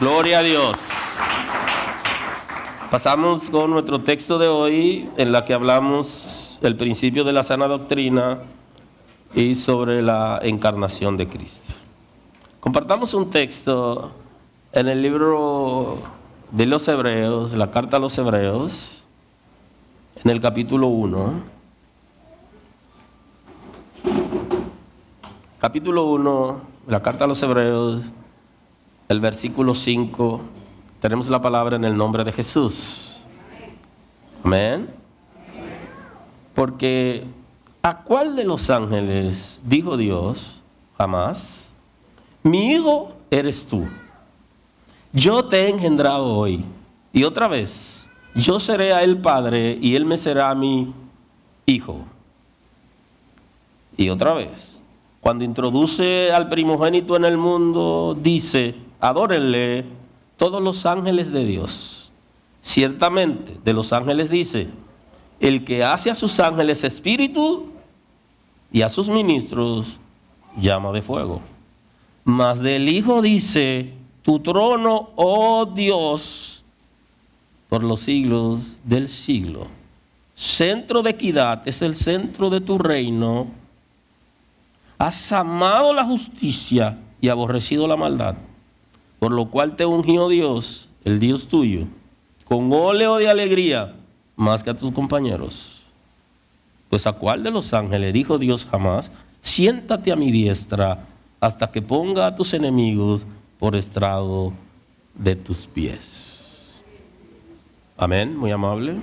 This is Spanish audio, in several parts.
Gloria a Dios. Pasamos con nuestro texto de hoy, en la que hablamos el principio de la sana doctrina y sobre la encarnación de Cristo. Compartamos un texto en el libro de los Hebreos, la carta a los Hebreos, en el capítulo 1. Capítulo 1, la carta a los Hebreos, el versículo 5, tenemos la palabra en el nombre de Jesús. Amén. Porque ¿a cuál de los ángeles dijo Dios jamás: mi hijo eres tú, yo te he engendrado hoy? Y otra vez, yo seré a él padre y él me será mi hijo. Y otra vez, cuando introduce al primogénito en el mundo, dice: adórenle todos los ángeles de Dios. Ciertamente, de los ángeles dice: el que hace a sus ángeles espíritu y a sus ministros llama de fuego. Mas del Hijo dice: tu trono, oh Dios, por los siglos del siglo. Centro de equidad es el centro de tu reino. Has amado la justicia y aborrecido la maldad, por lo cual te ungió Dios, el Dios tuyo, con óleo de alegría más que a tus compañeros. Pues ¿a cuál de los ángeles dijo Dios jamás: siéntate a mi diestra hasta que ponga a tus enemigos por estrado de tus pies? Amén, muy amable.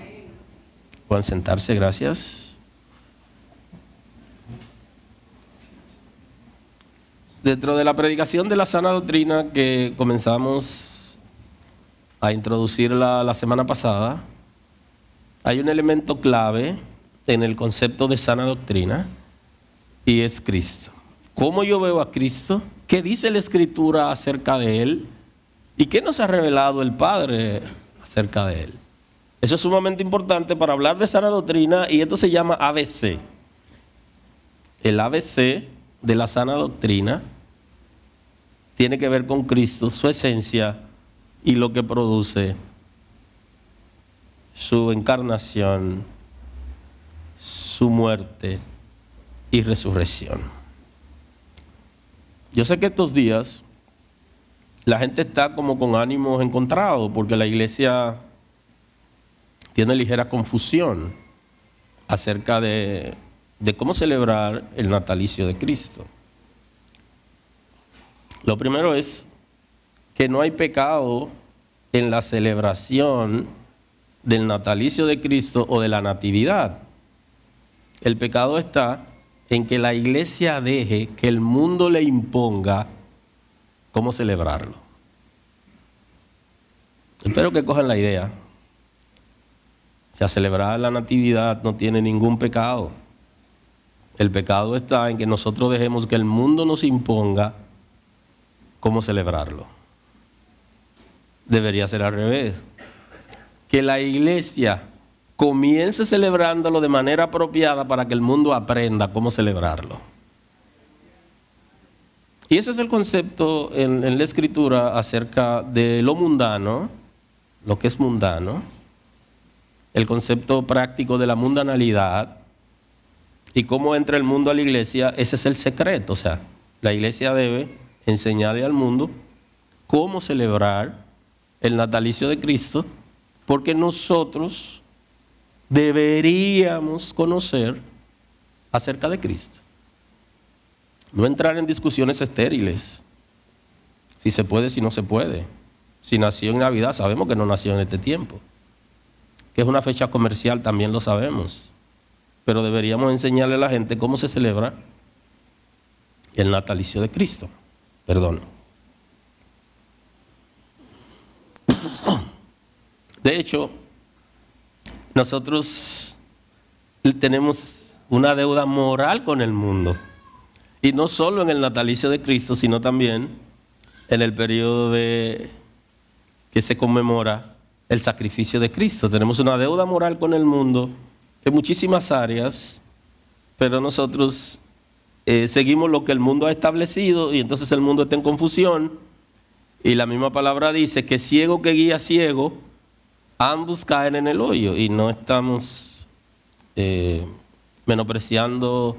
Pueden sentarse, gracias. Dentro de la predicación de la sana doctrina que comenzamos a introducirla la semana pasada, hay un elemento clave en el concepto de sana doctrina y es Cristo. ¿Cómo yo veo a Cristo? ¿Qué dice la Escritura acerca de Él? ¿Y qué nos ha revelado el Padre acerca de Él? Eso es sumamente importante para hablar de sana doctrina y esto se llama ABC. El ABC de la sana doctrina tiene que ver con Cristo, su esencia y lo que produce su encarnación, su muerte y resurrección. Yo sé que estos días la gente está como con ánimos encontrados porque la iglesia tiene ligera confusión acerca de cómo celebrar el natalicio de Cristo. Lo primero es que no hay pecado en la celebración del natalicio de Cristo o de la natividad. El pecado está en que la iglesia deje que el mundo le imponga cómo celebrarlo. Espero que cojan la idea. O sea, celebrar la natividad no tiene ningún pecado. El pecado está en que nosotros dejemos que el mundo nos imponga cómo celebrarlo. Debería ser al revés. Que la iglesia comience celebrándolo de manera apropiada para que el mundo aprenda cómo celebrarlo. Y ese es el concepto en la Escritura acerca de lo mundano, lo que es mundano, el concepto práctico de la mundanalidad y cómo entra el mundo a la iglesia. Ese es el secreto. O sea, la iglesia debe enseñarle al mundo cómo celebrar el natalicio de Cristo, porque nosotros deberíamos conocer acerca de Cristo. No entrar en discusiones estériles. Si se puede, si no se puede. Si nació en Navidad, sabemos que no nació en este tiempo. Que es una fecha comercial, también lo sabemos. Pero deberíamos enseñarle a la gente cómo se celebra el natalicio de Cristo. Perdón. De hecho, nosotros tenemos una deuda moral con el mundo. Y no solo en el natalicio de Cristo, sino también en el periodo que se conmemora el sacrificio de Cristo. Tenemos una deuda moral con el mundo en muchísimas áreas, pero nosotros seguimos lo que el mundo ha establecido y entonces el mundo está en confusión Y la misma palabra dice que ciego que guía ciego, ambos caen en el hoyo. Y no estamos menospreciando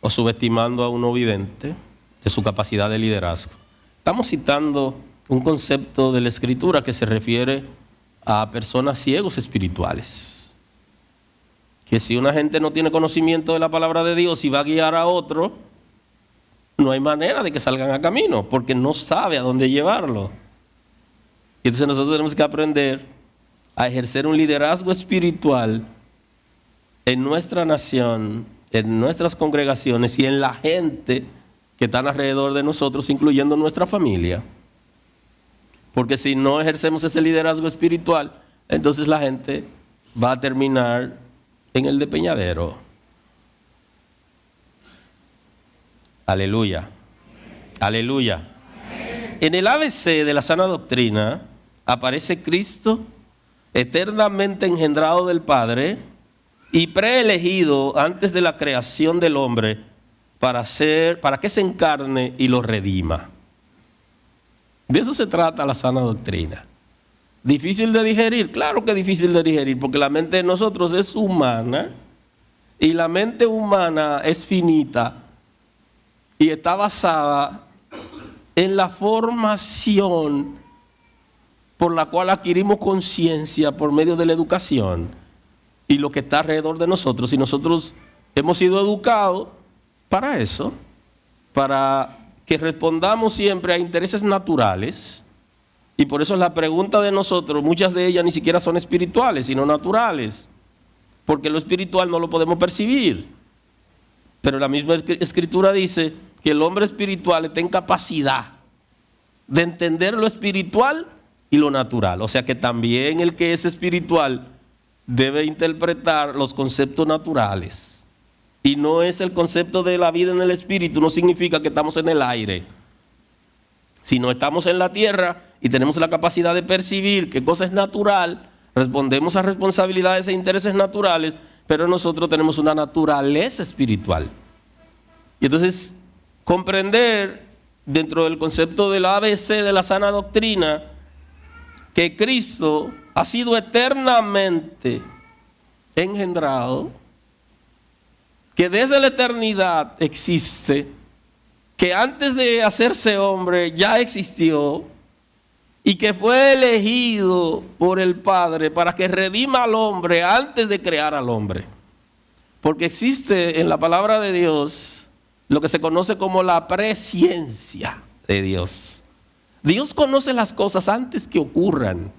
o subestimando a un no vidente de su capacidad de liderazgo. Estamos citando un concepto de la Escritura que se refiere a personas ciegos espirituales. Que si una gente no tiene conocimiento de la palabra de Dios y va a guiar a otro, no hay manera de que salgan a camino, porque no sabe a dónde llevarlo. Y entonces nosotros tenemos que aprender a ejercer un liderazgo espiritual en nuestra nación, en nuestras congregaciones y en la gente que están alrededor de nosotros, incluyendo nuestra familia. Porque si no ejercemos ese liderazgo espiritual, entonces la gente va a terminar en el despeñadero. Aleluya. Aleluya. En el ABC de la sana doctrina aparece Cristo eternamente engendrado del Padre y preelegido antes de la creación del hombre para que se encarne y lo redima. De eso se trata la sana doctrina. ¿Difícil de digerir? Claro que es difícil de digerir, porque la mente de nosotros es humana y la mente humana es finita y está basada en la formación por la cual adquirimos conciencia por medio de la educación y lo que está alrededor de nosotros. Y nosotros hemos sido educados para eso, para que respondamos siempre a intereses naturales. Y por eso la pregunta de nosotros, muchas de ellas ni siquiera son espirituales, sino naturales. Porque lo espiritual no lo podemos percibir. Pero la misma Escritura dice que el hombre espiritual está en capacidad de entender lo espiritual y lo natural. O sea que también el que es espiritual debe interpretar los conceptos naturales. Y no es el concepto de la vida en el espíritu, no significa que estamos en el aire. Sino estamos en la tierra y tenemos la capacidad de percibir qué cosa es natural, respondemos a responsabilidades e intereses naturales, pero nosotros tenemos una naturaleza espiritual. Y entonces, comprender dentro del concepto del ABC de la sana doctrina que Cristo ha sido eternamente engendrado, que desde la eternidad existe, que antes de hacerse hombre ya existió y que fue elegido por el Padre para que redima al hombre antes de crear al hombre. Porque existe en la palabra de Dios lo que se conoce como la presciencia de Dios. Dios conoce las cosas antes que ocurran.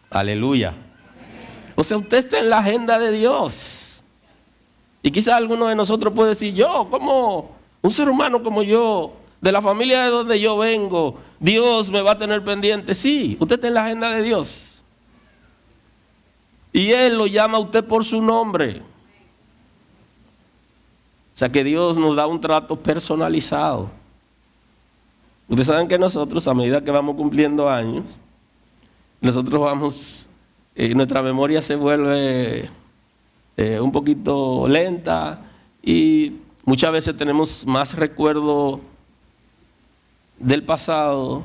Aleluya. O sea, usted está en la agenda de Dios. Y quizás alguno de nosotros puede decir, yo, como un ser humano como yo, de la familia de donde yo vengo, Dios me va a tener pendiente. Sí, usted está en la agenda de Dios. Y Él lo llama a usted por su nombre. O sea que Dios nos da un trato personalizado. Ustedes saben que nosotros, a medida que vamos cumpliendo años, nosotros vamos, nuestra memoria se vuelve un poquito lenta y muchas veces tenemos más recuerdo del pasado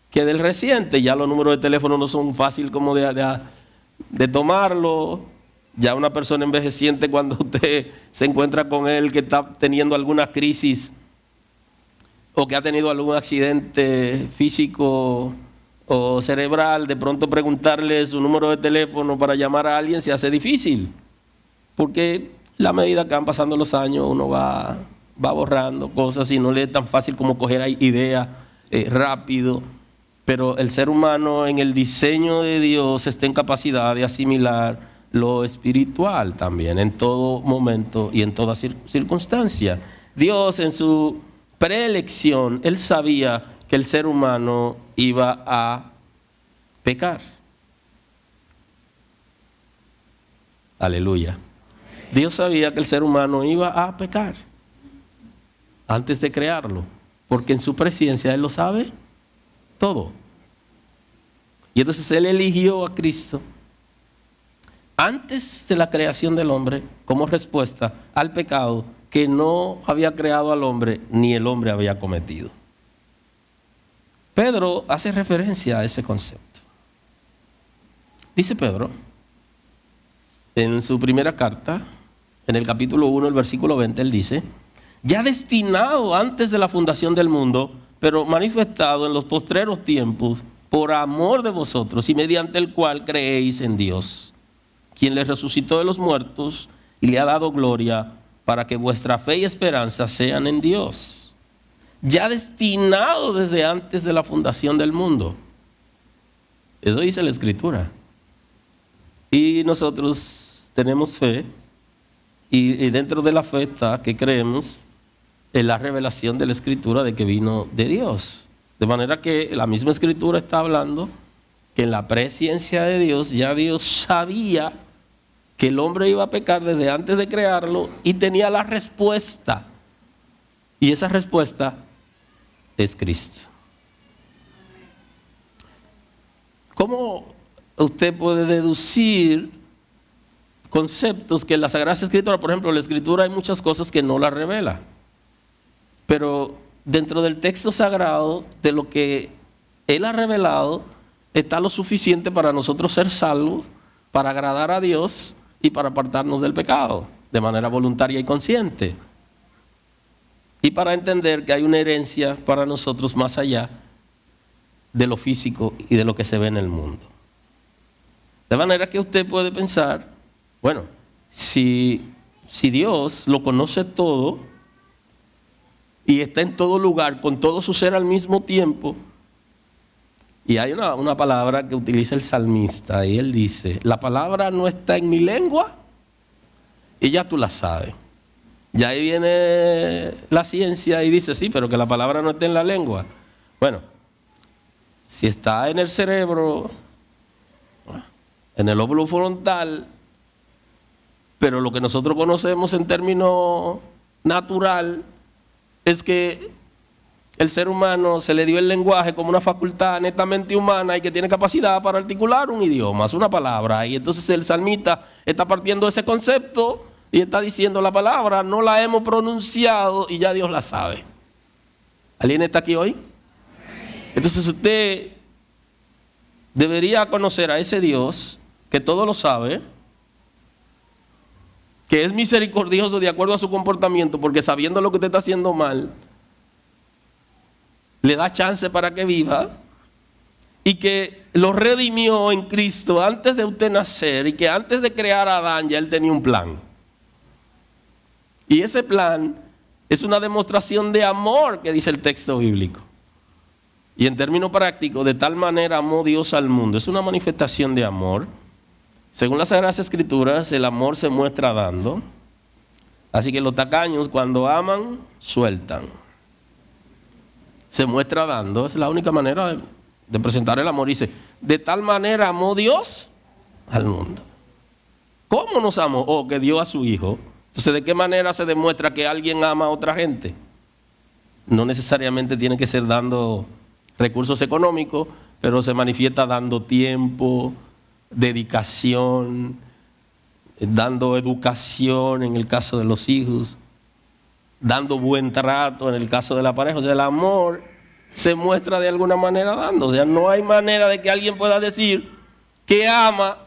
que del reciente. Ya los números de teléfono no son fácil como de tomarlo. Ya una persona envejeciente, cuando usted se encuentra con él que está teniendo alguna crisis o que ha tenido algún accidente físico o cerebral, de pronto preguntarle su número de teléfono para llamar a alguien se hace difícil. Porque la medida que van pasando los años uno va borrando cosas y no le es tan fácil como coger ideas rápido. Pero el ser humano en el diseño de Dios está en capacidad de asimilar lo espiritual también, en todo momento y en toda circunstancia. Dios en su preelección, Él sabía que el ser humano iba a pecar. Aleluya. Dios sabía que el ser humano iba a pecar antes de crearlo, porque en su presencia Él lo sabe todo. Y entonces Él eligió a Cristo antes de la creación del hombre como respuesta al pecado que no había creado al hombre ni el hombre había cometido. Pedro hace referencia a ese concepto. Dice Pedro, en su primera carta, en el capítulo 1, el versículo 20, él dice: ya destinado antes de la fundación del mundo, pero manifestado en los postreros tiempos, por amor de vosotros y mediante el cual creéis en Dios, quien les resucitó de los muertos y le ha dado gloria, para que vuestra fe y esperanza sean en Dios. Ya destinado desde antes de la fundación del mundo. Eso dice la Escritura. Y nosotros tenemos fe, y dentro de la fe está que creemos en la revelación de la Escritura de que vino de Dios. De manera que la misma Escritura está hablando que en la presciencia de Dios, ya Dios sabía que el hombre iba a pecar desde antes de crearlo y tenía la respuesta. Y esa respuesta es Cristo. ¿Cómo usted puede deducir conceptos que en la Sagrada Escritura, por ejemplo, en la Escritura hay muchas cosas que no la revela? Pero dentro del texto sagrado, de lo que Él ha revelado, está lo suficiente para nosotros ser salvos, para agradar a Dios y para apartarnos del pecado, de manera voluntaria y consciente. Y para entender que hay una herencia para nosotros más allá de lo físico y de lo que se ve en el mundo. De manera que usted puede pensar, bueno, si Dios lo conoce todo, y está en todo lugar, con todo su ser al mismo tiempo. Y hay una palabra que utiliza el salmista, y él dice: la palabra no está en mi lengua, y ya tú la sabes. Y ahí viene la ciencia y dice: sí, pero que la palabra no esté en la lengua. Bueno, si está en el cerebro, en el lóbulo frontal, pero lo que nosotros conocemos en términos natural es que el ser humano se le dio el lenguaje como una facultad netamente humana y que tiene capacidad para articular un idioma, es una palabra. Y entonces el salmista está partiendo de ese concepto y está diciendo: la palabra no la hemos pronunciado y ya Dios la sabe. ¿Alguien está aquí hoy? Entonces usted debería conocer a ese Dios que todo lo sabe, que es misericordioso de acuerdo a su comportamiento, porque sabiendo lo que usted está haciendo mal, le da chance para que viva, y que lo redimió en Cristo antes de usted nacer, y que antes de crear a Adán ya Él tenía un plan. Y ese plan es una demostración de amor que dice el texto bíblico. Y en términos prácticos, de tal manera amó Dios al mundo. Es una manifestación de amor. Según las Sagradas Escrituras, el amor se muestra dando. Así que los tacaños, cuando aman, sueltan. Se muestra dando. Es la única manera de presentar el amor. Dice: de tal manera amó Dios al mundo. ¿Cómo nos amó? Oh, que dio a su Hijo. Entonces, ¿de qué manera se demuestra que alguien ama a otra gente? No necesariamente tiene que ser dando recursos económicos, pero se manifiesta dando tiempo, dedicación, dando educación en el caso de los hijos, dando buen trato en el caso de la pareja. O sea, el amor se muestra de alguna manera dando. O sea, no hay manera de que alguien pueda decir que ama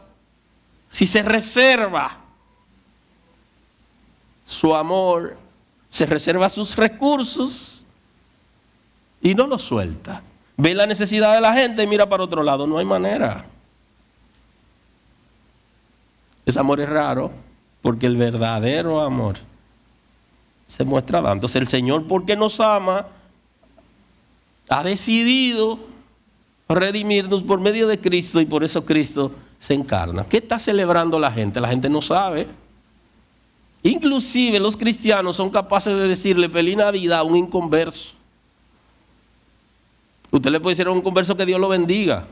si se reserva su amor, se reserva sus recursos y no los suelta. Ve la necesidad de la gente y mira para otro lado. No hay manera. Ese amor es raro, porque el verdadero amor se muestra dando. Entonces el Señor, porque nos ama, ha decidido redimirnos por medio de Cristo, y por eso Cristo se encarna. ¿Qué está celebrando la gente? La gente no sabe. Inclusive los cristianos son capaces de decirle feliz Navidad a un inconverso. Usted le puede decir a un inconverso que Dios lo bendiga,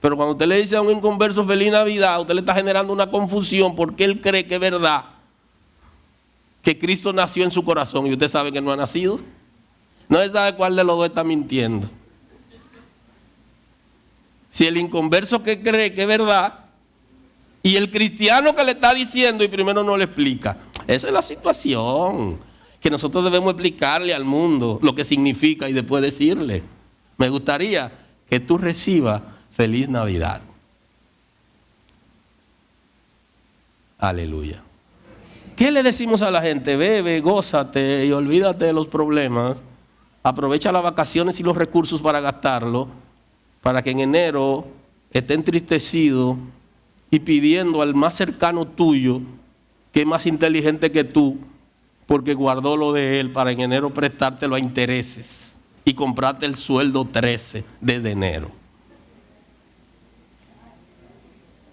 pero cuando usted le dice a un inconverso feliz Navidad, usted le está generando una confusión, porque él cree que es verdad que Cristo nació en su corazón y usted sabe que no ha nacido. No se sabe cuál de los dos está mintiendo. Si el inconverso que cree que es verdad, y el cristiano que le está diciendo y primero no le explica. Esa es la situación, que nosotros debemos explicarle al mundo lo que significa y después decirle. Me gustaría que tú recibas feliz Navidad. Aleluya. ¿Qué le decimos a la gente? Bebe, gózate y olvídate de los problemas. Aprovecha las vacaciones y los recursos para gastarlo, para que en enero esté entristecido y pidiendo al más cercano tuyo, que es más inteligente que tú, porque guardó lo de él para en enero prestártelo a intereses y comprarte el sueldo 13 desde enero.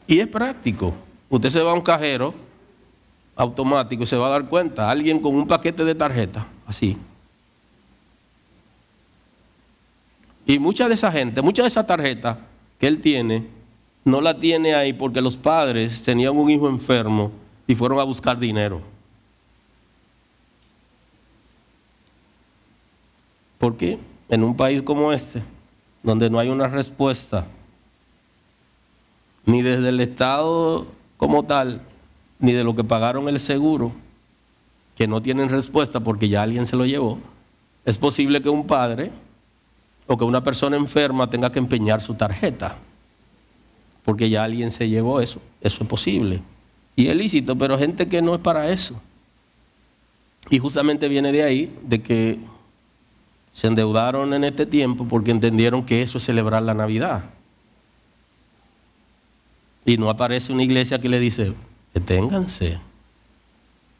Y es práctico. Usted se va a un cajero automático y se va a dar cuenta, alguien con un paquete de tarjeta, así. Y mucha de esa gente, mucha de esa tarjeta que él tiene, no la tiene ahí porque los padres tenían un hijo enfermo y fueron a buscar dinero. ¿Por qué? En un país como este, donde no hay una respuesta, ni desde el Estado como tal, ni de lo que pagaron el seguro, que no tienen respuesta porque ya alguien se lo llevó, es posible que un padre o que una persona enferma tenga que empeñar su tarjeta, porque ya alguien se llevó eso. Eso es posible. Y es lícito, pero gente que no es para eso. Y justamente viene de ahí, de que se endeudaron en este tiempo porque entendieron que eso es celebrar la Navidad. Y no aparece una iglesia que le dice, deténganse,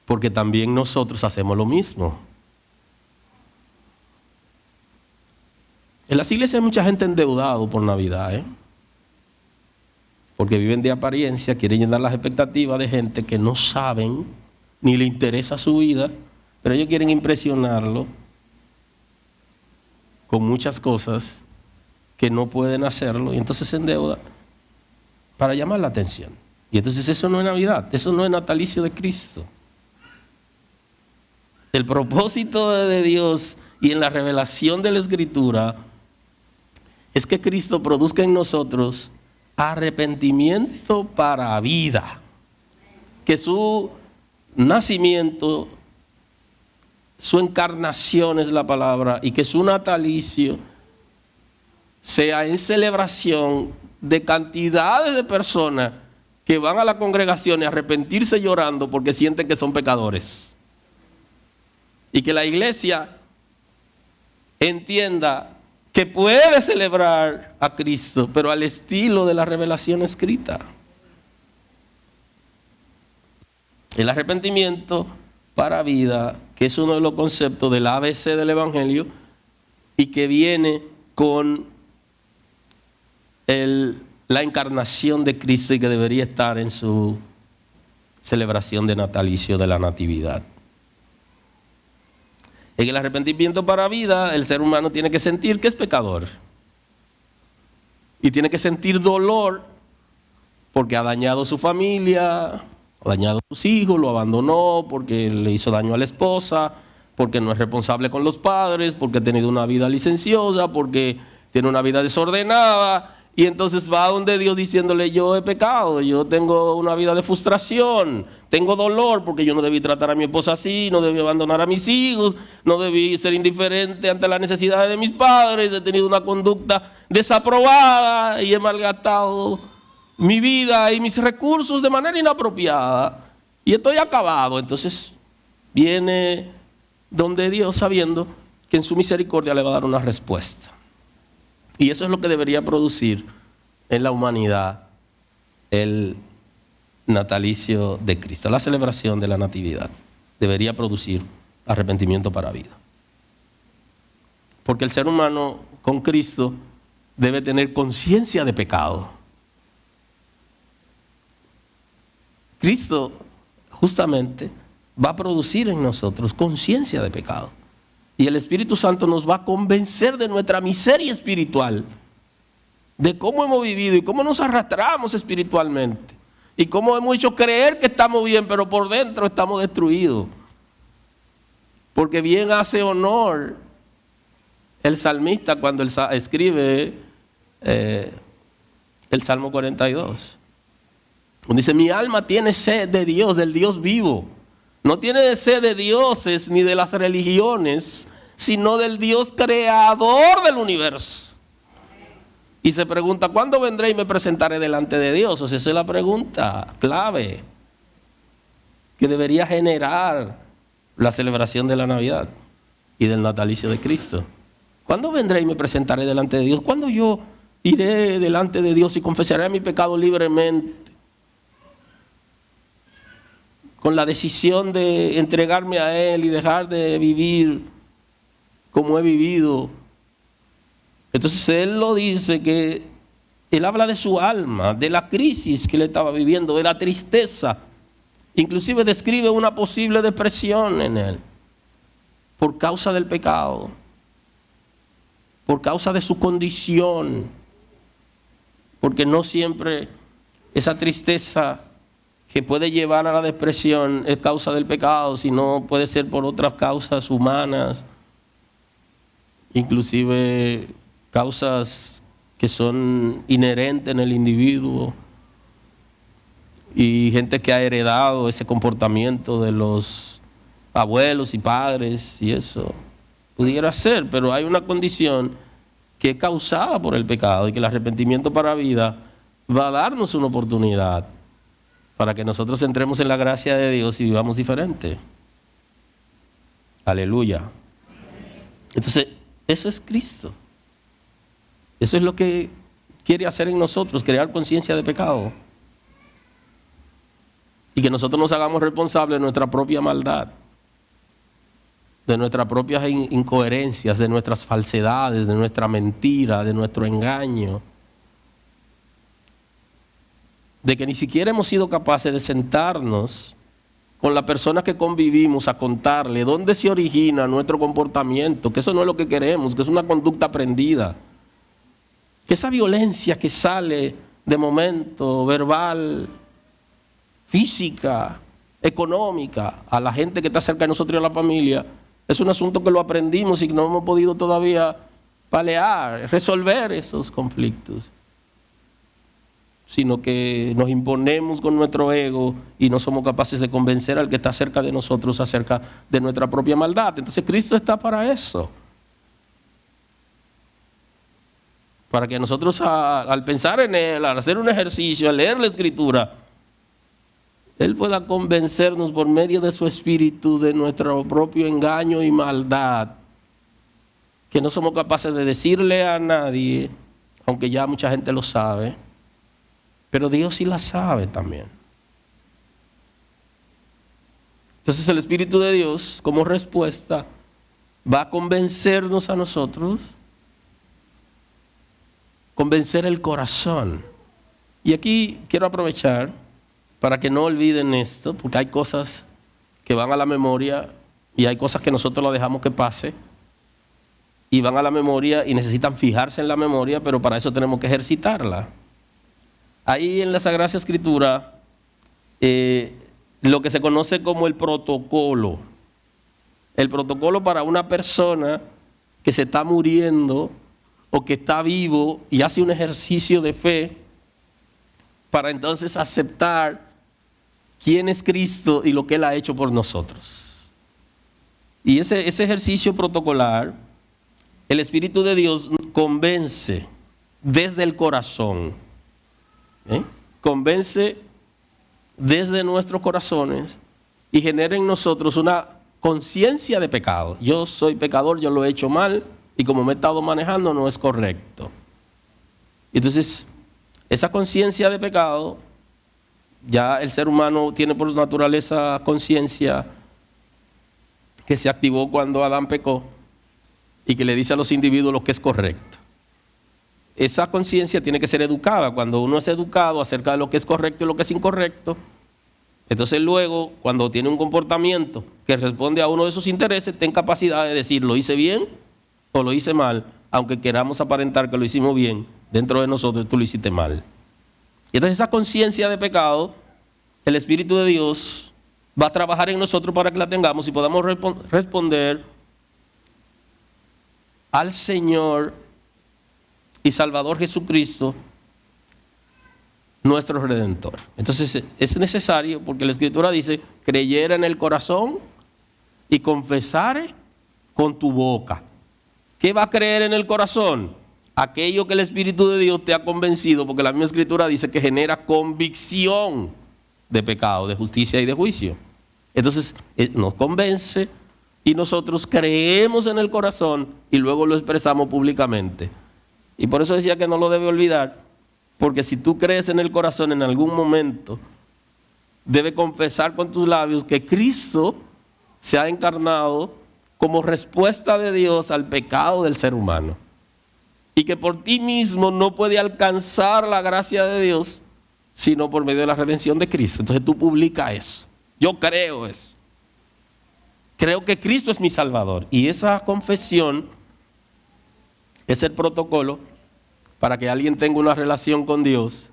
porque también nosotros hacemos lo mismo. En las iglesias hay mucha gente endeudada por Navidad, porque viven de apariencia, quieren llenar las expectativas de gente que no saben, ni le interesa su vida, pero ellos quieren impresionarlo con muchas cosas que no pueden hacerlo, y entonces se endeudan para llamar la atención. Y entonces eso no es Navidad, eso no es natalicio de Cristo. El propósito de Dios y en la revelación de la Escritura es que Cristo produzca en nosotros arrepentimiento para vida. Que su nacimiento, su encarnación es la palabra, y que su natalicio sea en celebración de cantidades de personas que van a la congregación a arrepentirse llorando porque sienten que son pecadores. Y que la iglesia entienda que puede celebrar a Cristo, pero al estilo de la revelación escrita. El arrepentimiento para vida, que es uno de los conceptos del ABC del Evangelio y que viene con la encarnación de Cristo y que debería estar en su celebración de natalicio de la Natividad. En el arrepentimiento para vida, el ser humano tiene que sentir que es pecador. Y tiene que sentir dolor porque ha dañado su familia, ha dañado a sus hijos, lo abandonó, porque le hizo daño a la esposa, porque no es responsable con los padres, porque ha tenido una vida licenciosa, porque tiene una vida desordenada. Y entonces va donde Dios diciéndole, yo he pecado, yo tengo una vida de frustración, tengo dolor porque yo no debí tratar a mi esposa así, no debí abandonar a mis hijos, no debí ser indiferente ante las necesidades de mis padres, he tenido una conducta desaprobada y he malgastado mi vida y mis recursos de manera inapropiada y estoy acabado. Entonces viene donde Dios sabiendo que en su misericordia le va a dar una respuesta. Y eso es lo que debería producir en la humanidad el natalicio de Cristo. La celebración de la Natividad debería producir arrepentimiento para vida. Porque el ser humano con Cristo debe tener conciencia de pecado. Cristo justamente va a producir en nosotros conciencia de pecado. Y el Espíritu Santo nos va a convencer de nuestra miseria espiritual, de cómo hemos vivido y cómo nos arrastramos espiritualmente, y cómo hemos hecho creer que estamos bien, pero por dentro estamos destruidos. Porque bien hace honor el salmista cuando él escribe el Salmo 42. Dice, mi alma tiene sed de Dios, del Dios vivo. No tiene sed de dioses ni de las religiones, sino del Dios creador del universo. Y se pregunta, ¿cuándo vendré y me presentaré delante de Dios? O sea, esa es la pregunta clave que debería generar la celebración de la Navidad y del natalicio de Cristo. ¿Cuándo vendré y me presentaré delante de Dios? ¿Cuándo yo iré delante de Dios y confesaré mi pecado libremente? Con la decisión de entregarme a Él y dejar de vivir como he vivido. Entonces Él lo dice que Él habla de su alma, de la crisis que Él estaba viviendo, de la tristeza. Inclusive describe una posible depresión en Él por causa del pecado, por causa de su condición, porque no siempre esa tristeza que puede llevar a la depresión es causa del pecado, sino puede ser por otras causas humanas, inclusive causas que son inherentes en el individuo y gente que ha heredado ese comportamiento de los abuelos y padres y eso pudiera ser, pero hay una condición que es causada por el pecado y que el arrepentimiento para vida va a darnos una oportunidad para que nosotros entremos en la gracia de Dios y vivamos diferente. Aleluya. Entonces, eso es Cristo. Eso es lo que quiere hacer en nosotros, crear conciencia de pecado. Y que nosotros nos hagamos responsables de nuestra propia maldad, de nuestras propias incoherencias, de nuestras falsedades, de nuestra mentira, de nuestro engaño. De que ni siquiera hemos sido capaces de sentarnos con la persona que convivimos a contarle dónde se origina nuestro comportamiento, que eso no es lo que queremos, que es una conducta aprendida. Que esa violencia que sale de momento, verbal, física, económica, a la gente que está cerca de nosotros y a la familia, es un asunto que lo aprendimos y que no hemos podido todavía palear, resolver esos conflictos, sino que nos imponemos con nuestro ego y no somos capaces de convencer al que está cerca de nosotros acerca de nuestra propia maldad. Entonces Cristo está para eso. Para que nosotros al pensar en Él, al hacer un ejercicio, al leer la Escritura, Él pueda convencernos por medio de su Espíritu de nuestro propio engaño y maldad, que no somos capaces de decirle a nadie, aunque ya mucha gente lo sabe, pero Dios sí la sabe también. Entonces el Espíritu de Dios, como respuesta, va a convencernos a nosotros, convencer el corazón. Y aquí quiero aprovechar para que no olviden esto, porque hay cosas que van a la memoria y hay cosas que nosotros las dejamos que pase y van a la memoria y necesitan fijarse en la memoria, pero para eso tenemos que ejercitarla. Ahí en la Sagrada Escritura, lo que se conoce como el protocolo para una persona que se está muriendo o que está vivo y hace un ejercicio de fe para entonces aceptar quién es Cristo y lo que Él ha hecho por nosotros. Y ese ejercicio protocolar, el Espíritu de Dios convence desde el corazón. Convence desde nuestros corazones y genera en nosotros una conciencia de pecado. Yo soy pecador, yo lo he hecho mal y como me he estado manejando no es correcto. Entonces, esa conciencia de pecado, ya el ser humano tiene por naturaleza conciencia que se activó cuando Adán pecó y que le dice a los individuos lo que es correcto. Esa conciencia tiene que ser educada. Cuando uno es educado acerca de lo que es correcto y lo que es incorrecto, entonces luego, cuando tiene un comportamiento que responde a uno de sus intereses, ten capacidad de decir, ¿lo hice bien o lo hice mal? Aunque queramos aparentar que lo hicimos bien, dentro de nosotros tú lo hiciste mal. Y entonces esa conciencia de pecado, el Espíritu de Dios va a trabajar en nosotros para que la tengamos y podamos responder al Señor y Salvador Jesucristo, nuestro Redentor. Entonces es necesario, porque la Escritura dice, creyera en el corazón y confesare con tu boca. ¿Qué va a creer en el corazón? aquello que el Espíritu de Dios te ha convencido, porque la misma Escritura dice que genera convicción de pecado, de justicia y de juicio. Entonces nos convence y nosotros creemos en el corazón y luego lo expresamos públicamente. Y por eso decía que no lo debe olvidar, porque si tú crees en el corazón en algún momento, debe confesar con tus labios que Cristo se ha encarnado como respuesta de Dios al pecado del ser humano. Y que por ti mismo no puede alcanzar la gracia de Dios, sino por medio de la redención de Cristo. Entonces tú publicas eso. Yo creo eso. Creo que Cristo es mi Salvador. Y esa confesión es el protocolo para que alguien tenga una relación con Dios,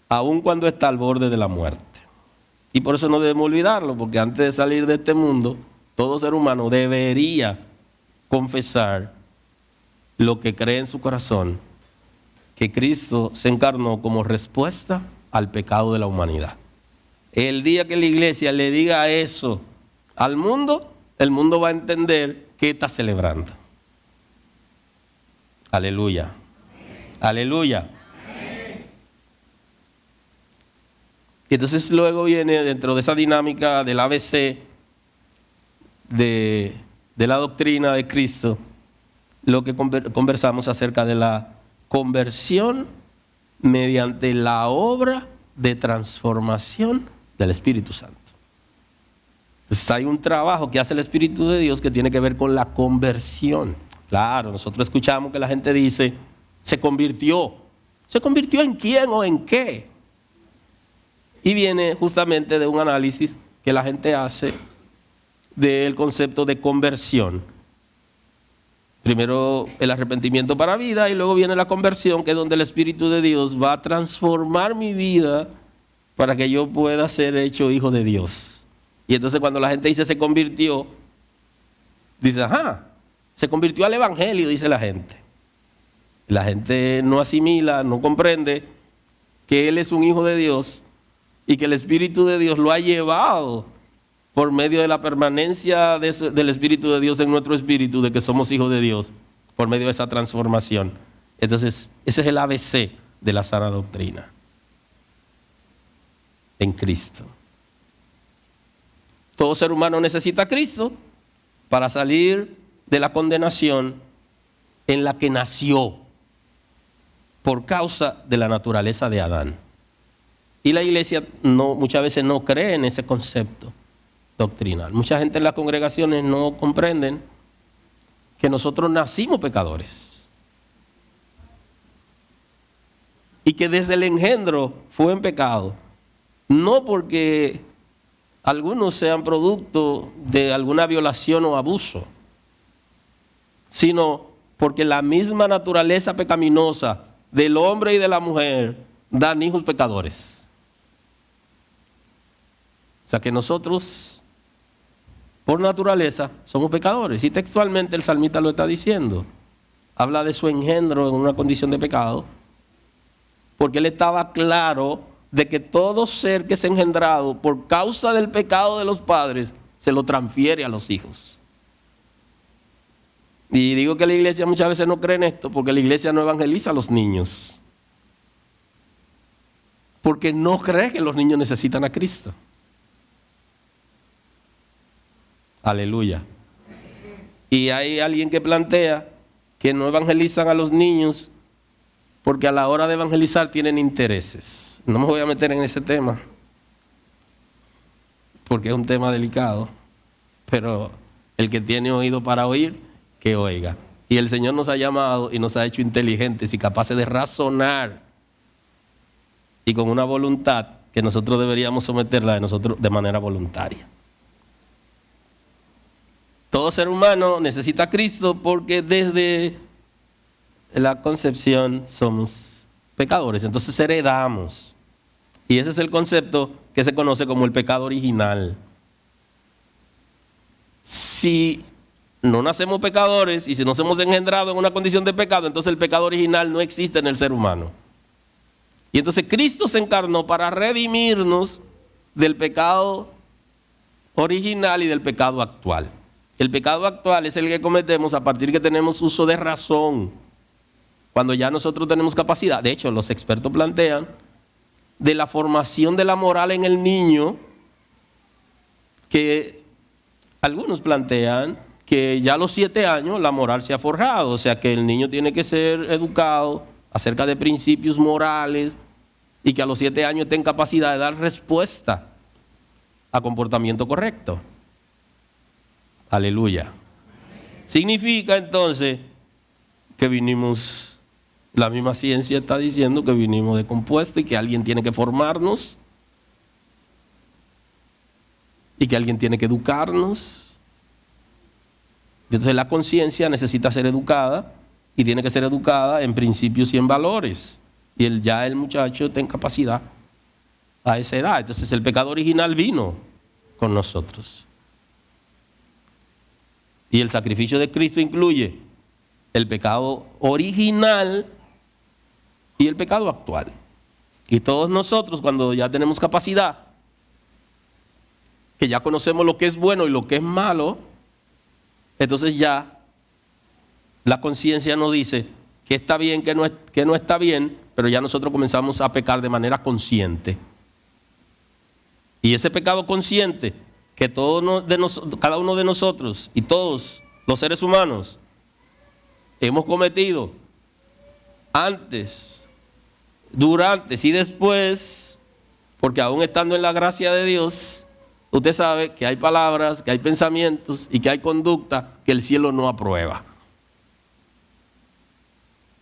aun cuando está al borde de la muerte. Y por eso no debemos olvidarlo, porque antes de salir de este mundo, todo ser humano debería confesar lo que cree en su corazón, que Cristo se encarnó como respuesta al pecado de la humanidad. El día que la iglesia le diga eso al mundo, el mundo va a entender qué está celebrando. Aleluya. Aleluya. Y entonces luego viene dentro de esa dinámica del ABC de la doctrina de Cristo, lo que conversamos acerca de la conversión mediante la obra de transformación del Espíritu Santo. Entonces hay un trabajo que hace el Espíritu de Dios que tiene que ver con la conversión. Claro, nosotros escuchamos que la gente dice, se convirtió. ¿Se convirtió en quién o en qué? Y viene justamente de un análisis que la gente hace del concepto de conversión. Primero el arrepentimiento para vida y luego viene la conversión, que es donde el Espíritu de Dios va a transformar mi vida para que yo pueda ser hecho hijo de Dios. Y entonces cuando la gente dice se convirtió, dice, ajá, se convirtió al Evangelio, dice la gente. La gente no asimila, no comprende que Él es un hijo de Dios y que el Espíritu de Dios lo ha llevado por medio de la permanencia del Espíritu de Dios en nuestro espíritu, de que somos hijos de Dios, por medio de esa transformación. Entonces, ese es el ABC de la sana doctrina. En Cristo. Todo ser humano necesita a Cristo para salir de la condenación en la que nació por causa de la naturaleza de Adán. Y la iglesia muchas veces no cree en ese concepto doctrinal. Mucha gente en las congregaciones no comprenden que nosotros nacimos pecadores y que desde el engendro fue en pecado, no porque algunos sean producto de alguna violación o abuso, sino porque la misma naturaleza pecaminosa del hombre y de la mujer dan hijos pecadores. O sea que nosotros por naturaleza somos pecadores, y textualmente el salmista lo está diciendo. Habla de su engendro en una condición de pecado, porque él estaba claro de que todo ser que es engendrado por causa del pecado de los padres se lo transfiere a los hijos. Y digo que la iglesia muchas veces no cree en esto porque la iglesia no evangeliza a los niños, porque no cree que los niños necesitan a Cristo. Aleluya. Y hay alguien que plantea que no evangelizan a los niños porque a la hora de evangelizar tienen intereses. No me voy a meter en ese tema porque es un tema delicado, pero el que tiene oído para oír, que oiga. Y el Señor nos ha llamado y nos ha hecho inteligentes y capaces de razonar, y con una voluntad que nosotros deberíamos someterla de nosotros de manera voluntaria. Todo ser humano necesita a Cristo porque desde la concepción somos pecadores, entonces heredamos. Y ese es el concepto que se conoce como el pecado original. Si no nacemos pecadores y si nos hemos engendrado en una condición de pecado, entonces el pecado original no existe en el ser humano. Y entonces Cristo se encarnó para redimirnos del pecado original y del pecado actual. El pecado actual es el que cometemos a partir que tenemos uso de razón. cuando ya nosotros tenemos capacidad. De hecho, los expertos plantean de la formación de la moral en el niño, que algunos plantean que ya a los 7 años la moral se ha forjado, o sea que el niño tiene que ser educado acerca de principios morales y que a los 7 años tenga capacidad de dar respuesta a comportamiento correcto. Aleluya. Significa entonces que vinimos, la misma ciencia está diciendo que vinimos de compuesto y que alguien tiene que formarnos y que alguien tiene que educarnos. Entonces la conciencia necesita ser educada y tiene que ser educada en principios y en valores. Y ya el muchacho tiene capacidad a esa edad. Entonces el pecado original vino con nosotros. Y el sacrificio de Cristo incluye el pecado original y el pecado actual. Y todos nosotros, cuando ya tenemos capacidad, que ya conocemos lo que es bueno y lo que es malo, entonces ya la conciencia nos dice que está bien, que no está bien, pero ya nosotros comenzamos a pecar de manera consciente. Y ese pecado consciente que cada uno de nosotros y todos los seres humanos hemos cometido antes, durante y después, porque aún estando en la gracia de Dios, usted sabe que hay palabras, que hay pensamientos y que hay conducta que el cielo no aprueba.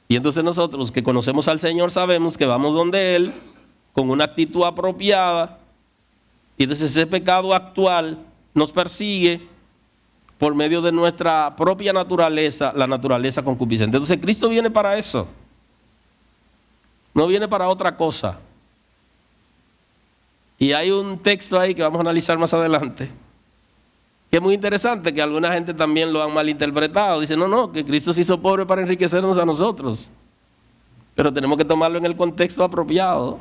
Y entonces nosotros que conocemos al Señor sabemos que vamos donde Él con una actitud apropiada. Y entonces ese pecado actual nos persigue por medio de nuestra propia naturaleza, la naturaleza concupiscente. Entonces Cristo viene para eso. No viene para otra cosa. Y hay un texto ahí que vamos a analizar más adelante, que es muy interesante, que alguna gente también lo han malinterpretado. Dice, no, que Cristo se hizo pobre para enriquecernos a nosotros. Pero tenemos que tomarlo en el contexto apropiado,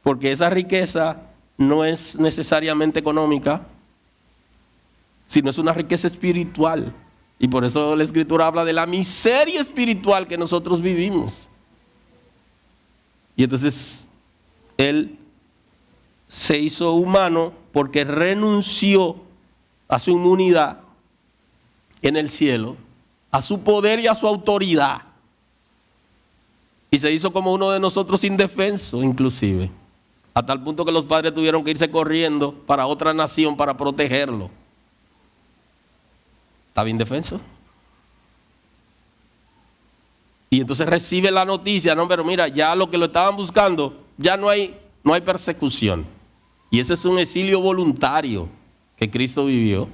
porque esa riqueza no es necesariamente económica, sino es una riqueza espiritual. Y por eso la Escritura habla de la miseria espiritual que nosotros vivimos. Y entonces Él se hizo humano porque renunció a su inmunidad en el cielo, a su poder y a su autoridad. Y se hizo como uno de nosotros, indefenso inclusive, a tal punto que los padres tuvieron que irse corriendo para otra nación para protegerlo. ¿Estaba indefenso? Y entonces recibe la noticia, no, pero mira, ya lo que lo estaban buscando, ya no hay persecución. Y ese es un exilio voluntario que Cristo vivió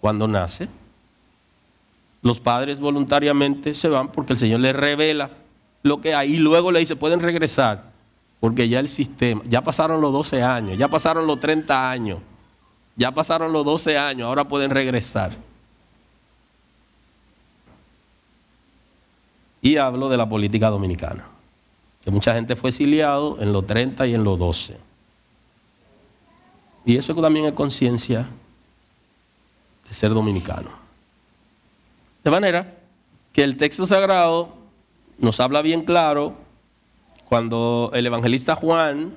cuando nace. Los padres voluntariamente se van porque el Señor les revela lo que hay y luego le dice, pueden regresar, porque ya el sistema, ya pasaron los 12 años, ya pasaron los 30 años, ya pasaron los 12 años, ahora pueden regresar. Y hablo de la política dominicana, que mucha gente fue exiliado en los 30 y en los 12. Y eso también es conciencia de ser dominicano. De manera que el texto sagrado nos habla bien claro cuando el evangelista Juan,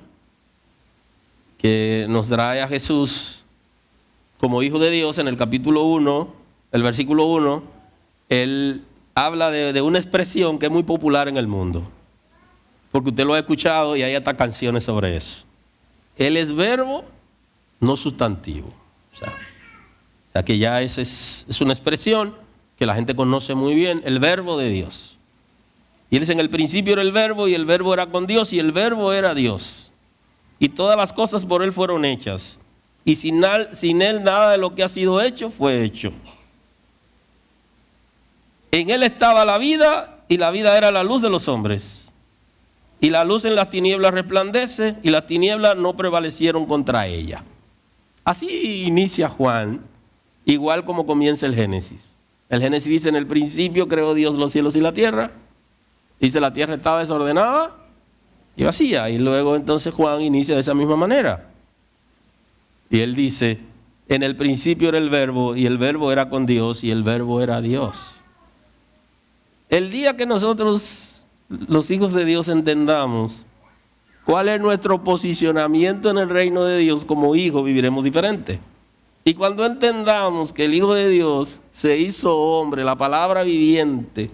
que nos trae a Jesús como Hijo de Dios en el capítulo 1, el versículo 1, él habla de una expresión que es muy popular en el mundo, porque usted lo ha escuchado y hay hasta canciones sobre eso. Él es verbo, no sustantivo. O sea que ya eso es una expresión que la gente conoce muy bien, el verbo de Dios. Y él dice, en el principio era el verbo y el verbo era con Dios y el verbo era Dios. Y todas las cosas por él fueron hechas. Y sin él nada de lo que ha sido hecho fue hecho. En él estaba la vida y la vida era la luz de los hombres. Y la luz en las tinieblas resplandece y las tinieblas no prevalecieron contra ella. Así inicia Juan, igual como comienza el Génesis. El Génesis dice, en el principio creó Dios los cielos y la tierra. Dice, la tierra estaba desordenada y vacía. Y luego entonces Juan inicia de esa misma manera. Y él dice, en el principio era el verbo y el verbo era con Dios y el verbo era Dios. El día que nosotros, los hijos de Dios, entendamos cuál es nuestro posicionamiento en el reino de Dios como hijos, viviremos diferente. Y cuando entendamos que el Hijo de Dios se hizo hombre, la palabra viviente,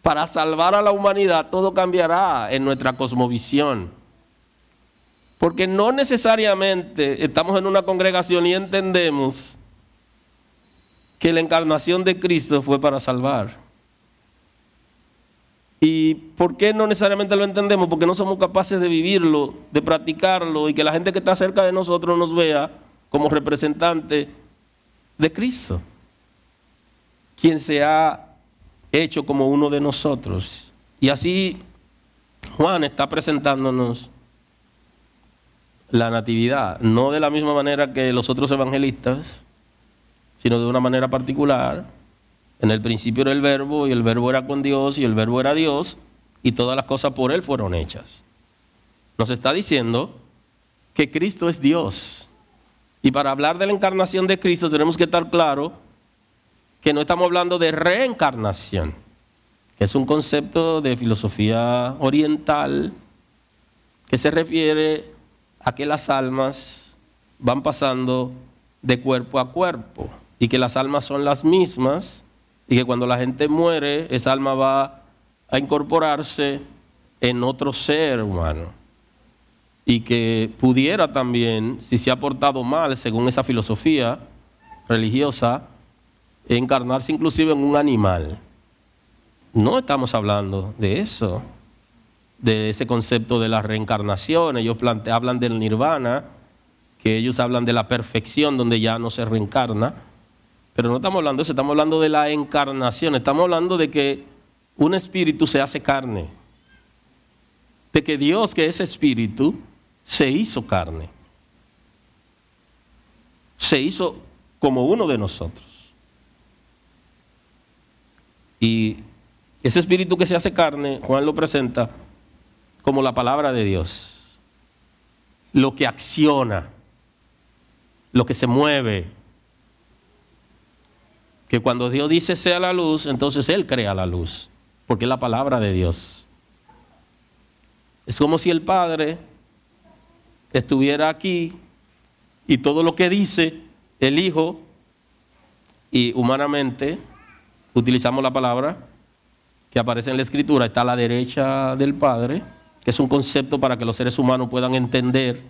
para salvar a la humanidad, todo cambiará en nuestra cosmovisión. Porque no necesariamente estamos en una congregación y entendemos que la encarnación de Cristo fue para salvar. ¿Y por qué no necesariamente lo entendemos? Porque no somos capaces de vivirlo, de practicarlo y que la gente que está cerca de nosotros nos vea como representante de Cristo, quien se ha hecho como uno de nosotros. Y así Juan está presentándonos la natividad, no de la misma manera que los otros evangelistas, sino de una manera particular. En el principio era el Verbo, y el Verbo era con Dios, y el Verbo era Dios, y todas las cosas por Él fueron hechas. Nos está diciendo que Cristo es Dios. Y para hablar de la encarnación de Cristo tenemos que estar claro que no estamos hablando de reencarnación, que es un concepto de filosofía oriental que se refiere a que las almas van pasando de cuerpo a cuerpo y que las almas son las mismas y que cuando la gente muere, esa alma va a incorporarse en otro ser humano. Y que pudiera también, si se ha portado mal según esa filosofía religiosa, encarnarse inclusive en un animal. No estamos hablando de eso, de ese concepto de la reencarnación. Ellos hablan del nirvana, que ellos hablan de la perfección donde ya no se reencarna, pero no estamos hablando de eso, estamos hablando de la encarnación, estamos hablando de que un espíritu se hace carne, de que Dios, que es espíritu, se hizo carne, se hizo como uno de nosotros. Y ese espíritu que se hace carne, Juan lo presenta como la palabra de Dios, lo que acciona, lo que se mueve, que cuando Dios dice sea la luz, entonces Él crea la luz, porque es la palabra de Dios. Es como si el Padre estuviera aquí y todo lo que dice el Hijo, y humanamente utilizamos la palabra que aparece en la Escritura, está a la derecha del Padre, que es un concepto para que los seres humanos puedan entender,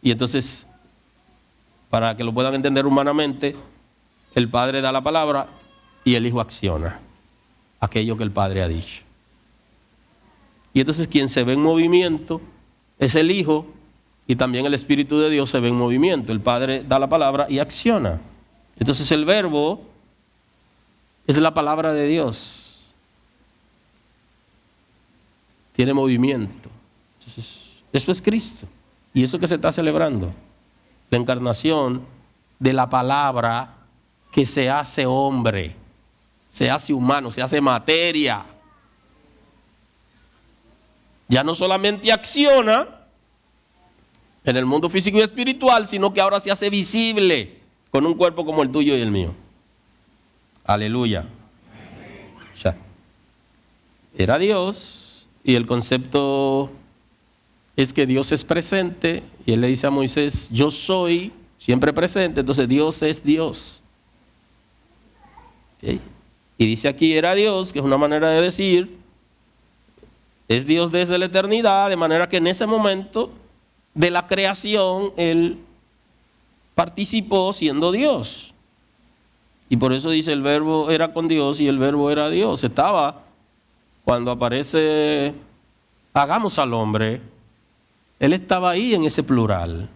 y entonces para que lo puedan entender humanamente, el Padre da la palabra y el Hijo acciona aquello que el Padre ha dicho. Y entonces quien se ve en movimiento es el Hijo, y también el Espíritu de Dios se ve en movimiento. El Padre da la palabra y acciona. Entonces el Verbo es la palabra de Dios. Tiene movimiento. Entonces, eso es Cristo. Y eso que se está celebrando, la encarnación de la palabra que se hace hombre, se hace humano, se hace materia. Ya no solamente acciona en el mundo físico y espiritual, sino que ahora se hace visible con un cuerpo como el tuyo y el mío. Aleluya. Ya. Era Dios, y el concepto es que Dios es presente, y Él le dice a Moisés, yo soy siempre presente, entonces Dios es Dios. ¿Okay? Y dice aquí, era Dios, que es una manera de decir, es Dios desde la eternidad, de manera que en ese momento de la creación Él participó siendo Dios. Y por eso dice, el Verbo era con Dios y el Verbo era Dios. Estaba, cuando aparece, hagamos al hombre, Él estaba ahí en ese plural,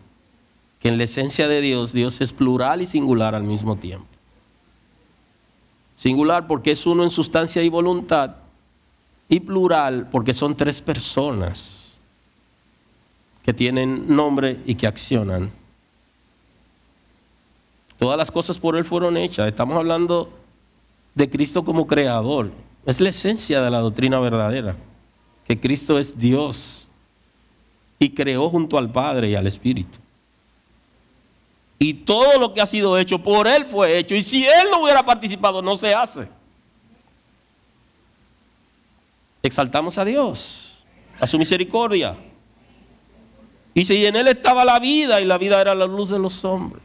que en la esencia de Dios, Dios es plural y singular al mismo tiempo. Singular porque es uno en sustancia y voluntad, y plural porque son tres personas que tienen nombre y que accionan. Todas las cosas por Él fueron hechas. Estamos hablando de Cristo como creador. Es la esencia de la doctrina verdadera, que Cristo es Dios y creó junto al Padre y al Espíritu. Y todo lo que ha sido hecho por Él fue hecho. Y si Él no hubiera participado, no se hace. exaltamos a Dios, a su misericordia. Y si en Él estaba la vida, y la vida era la luz de los hombres.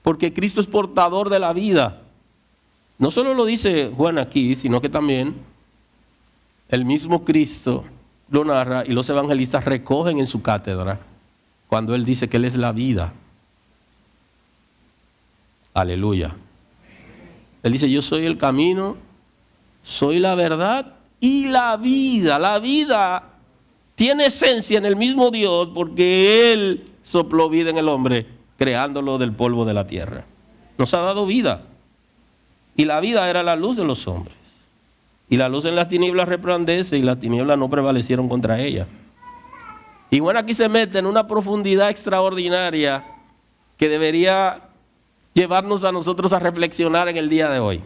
Porque Cristo es portador de la vida. No solo lo dice Juan aquí, sino que también el mismo Cristo lo narra y los evangelistas recogen en su cátedra cuando Él dice que Él es la vida. Aleluya. Él dice, yo soy el camino, soy la verdad y la vida. La vida tiene esencia en el mismo Dios porque Él sopló vida en el hombre, creándolo del polvo de la tierra. Nos ha dado vida. Y la vida era la luz de los hombres. Y la luz en las tinieblas resplandece y las tinieblas no prevalecieron contra ella. Y bueno, aquí se mete en una profundidad extraordinaria que debería llevarnos a nosotros a reflexionar en el día de hoy,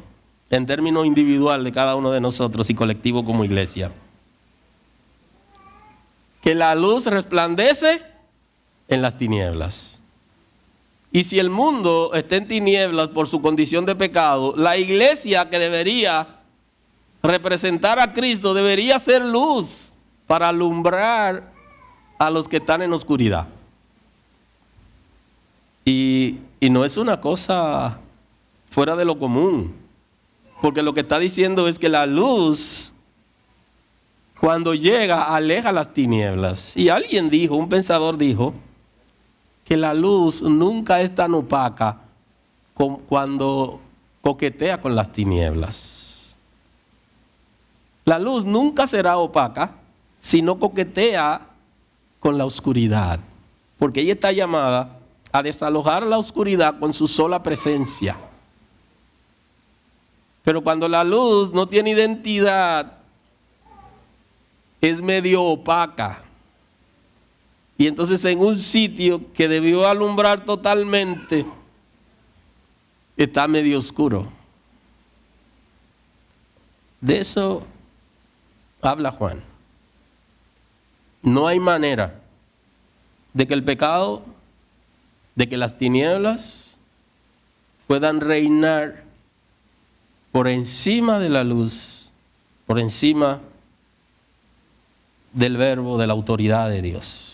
en términos individual de cada uno de nosotros y colectivo como iglesia. Que la luz resplandece en las tinieblas. Y si el mundo está en tinieblas por su condición de pecado, la iglesia que debería representar a Cristo debería ser luz para alumbrar a los que están en oscuridad. Y no es una cosa fuera de lo común, porque lo que está diciendo es que la luz, cuando llega, aleja las tinieblas. Y alguien dijo, un pensador dijo, que la luz nunca es tan opaca cuando coquetea con las tinieblas. La luz nunca será opaca si no coquetea con la oscuridad, porque ella está llamada a desalojar la oscuridad con su sola presencia. Pero cuando la luz no tiene identidad, es medio opaca. Y entonces en un sitio que debió alumbrar totalmente, está medio oscuro. De eso habla Juan. No hay manera de que el pecado, de que las tinieblas puedan reinar por encima de la luz, por encima del verbo, de la autoridad de Dios.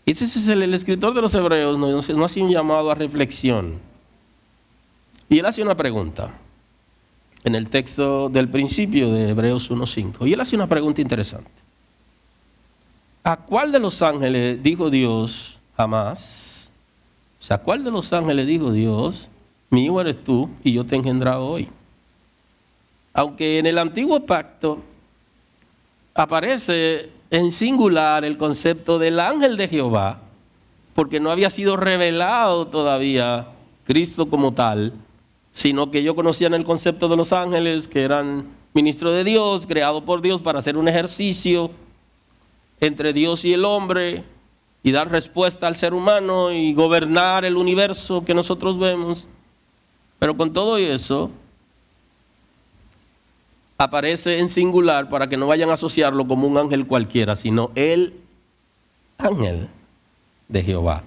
Y ese es el escritor de los Hebreos nos hace un llamado a reflexión. Y él hace una pregunta en el texto del principio de Hebreos 1:5. Y él hace una pregunta interesante. ¿A cuál de los ángeles dijo Dios jamás? O sea, ¿a cuál de los ángeles dijo Dios, mi hijo eres tú y yo te he engendrado hoy? Aunque en el antiguo pacto aparece en singular el concepto del ángel de Jehová, porque no había sido revelado todavía Cristo como tal, sino que ellos conocían el concepto de los ángeles, que eran ministros de Dios, creados por Dios para hacer un ejercicio entre Dios y el hombre, y dar respuesta al ser humano y gobernar el universo que nosotros vemos. Pero con todo eso, aparece en singular para que no vayan a asociarlo como un ángel cualquiera, sino el ángel de Jehová.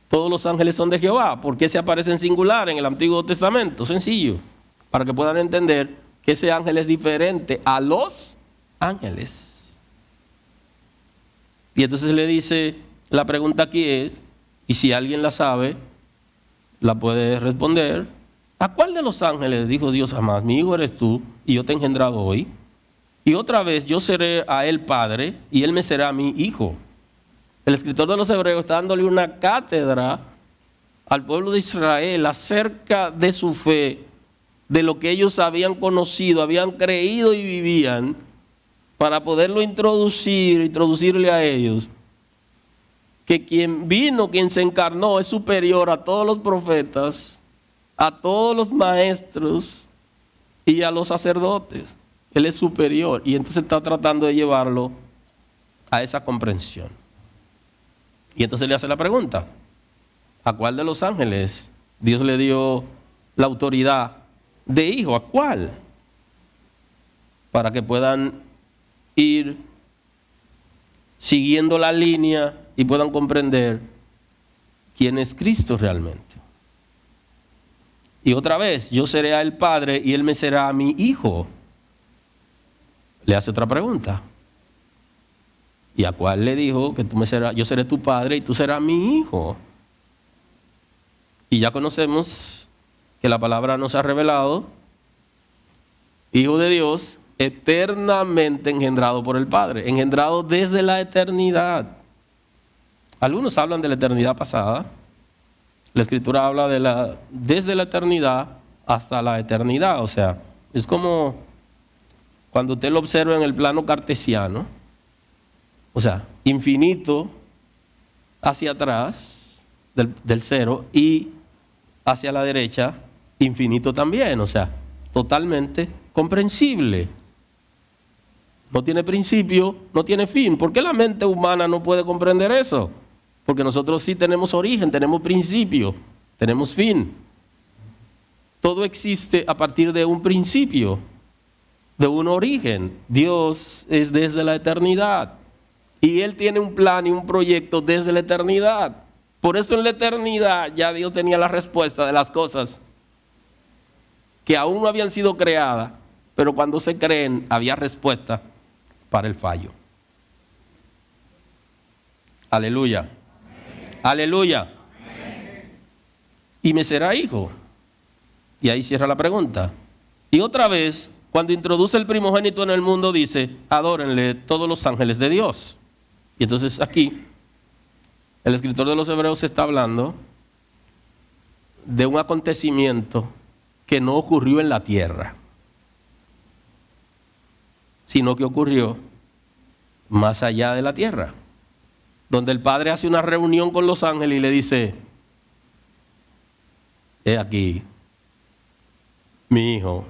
Todos los ángeles son de Jehová. ¿Por qué se aparece en singular en el Antiguo Testamento? Sencillo, para que puedan entender que ese ángel es diferente a los ángeles. Y entonces le dice, la pregunta aquí es, y si alguien la sabe, la puede responder: ¿a cuál de los ángeles dijo Dios jamás, mi hijo eres tú y yo te he engendrado hoy? Y otra vez, yo seré a él padre y él me será mi hijo. El escritor de los Hebreos está dándole una cátedra al pueblo de Israel acerca de su fe, de lo que ellos habían conocido, habían creído y vivían, para poderlo introducirle a ellos, que quien vino, quien se encarnó, es superior a todos los profetas, a todos los maestros y a los sacerdotes. Él es superior, y entonces está tratando de llevarlo a esa comprensión. Y entonces le hace la pregunta: ¿a cuál de los ángeles Dios le dio la autoridad de hijo? ¿A cuál? Para que puedan ir siguiendo la línea y puedan comprender quién es Cristo realmente. Y otra vez, yo seré a él padre y él me será a mi hijo. le hace otra pregunta. ¿Y a cuál le dijo que yo seré tu padre y tú serás mi hijo? Y ya conocemos que la palabra nos ha revelado, Hijo de Dios, eternamente engendrado por el Padre, engendrado desde la eternidad. Algunos hablan de la eternidad pasada. La Escritura habla desde la eternidad hasta la eternidad. O sea, es como cuando usted lo observa en el plano cartesiano. O sea, infinito hacia atrás del cero y hacia la derecha, infinito también. O sea, totalmente comprensible. No tiene principio, no tiene fin. ¿Por qué la mente humana no puede comprender eso? Porque nosotros sí tenemos origen, tenemos principio, tenemos fin. Todo existe a partir de un principio, de un origen. Dios es desde la eternidad. Y Él tiene un plan y un proyecto desde la eternidad. Por eso en la eternidad ya Dios tenía la respuesta de las cosas que aún no habían sido creadas, pero cuando se creen había respuesta para el fallo. Aleluya. Aleluya. Y me será hijo. Y ahí cierra la pregunta. Y otra vez, cuando introduce el primogénito en el mundo, dice, adórenle todos los ángeles de Dios. Y entonces aquí, el escritor de los Hebreos está hablando de un acontecimiento que no ocurrió en la tierra, sino que ocurrió más allá de la tierra, donde el Padre hace una reunión con los ángeles y le dice, he aquí, mi hijo,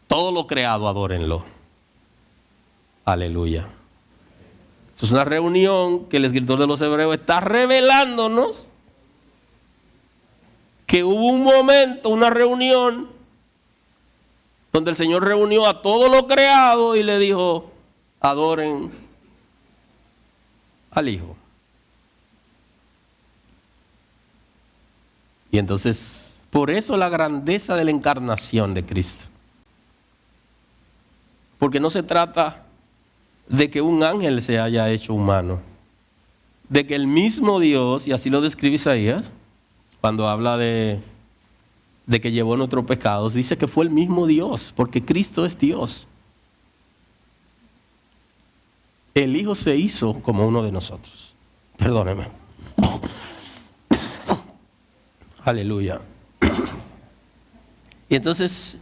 todo lo creado adórenlo. Aleluya. Esto es una reunión que el escritor de los Hebreos está revelándonos que hubo un momento, una reunión, donde el Señor reunió a todo lo creado y le dijo, adoren al Hijo. Y entonces, por eso la grandeza de la encarnación de Cristo. Porque no se trata de que un ángel se haya hecho humano, de que el mismo Dios, y así lo describe Isaías, cuando habla de que llevó nuestros pecados, dice que fue el mismo Dios, porque Cristo es Dios. El Hijo se hizo como uno de nosotros. Perdóneme. Aleluya. Y entonces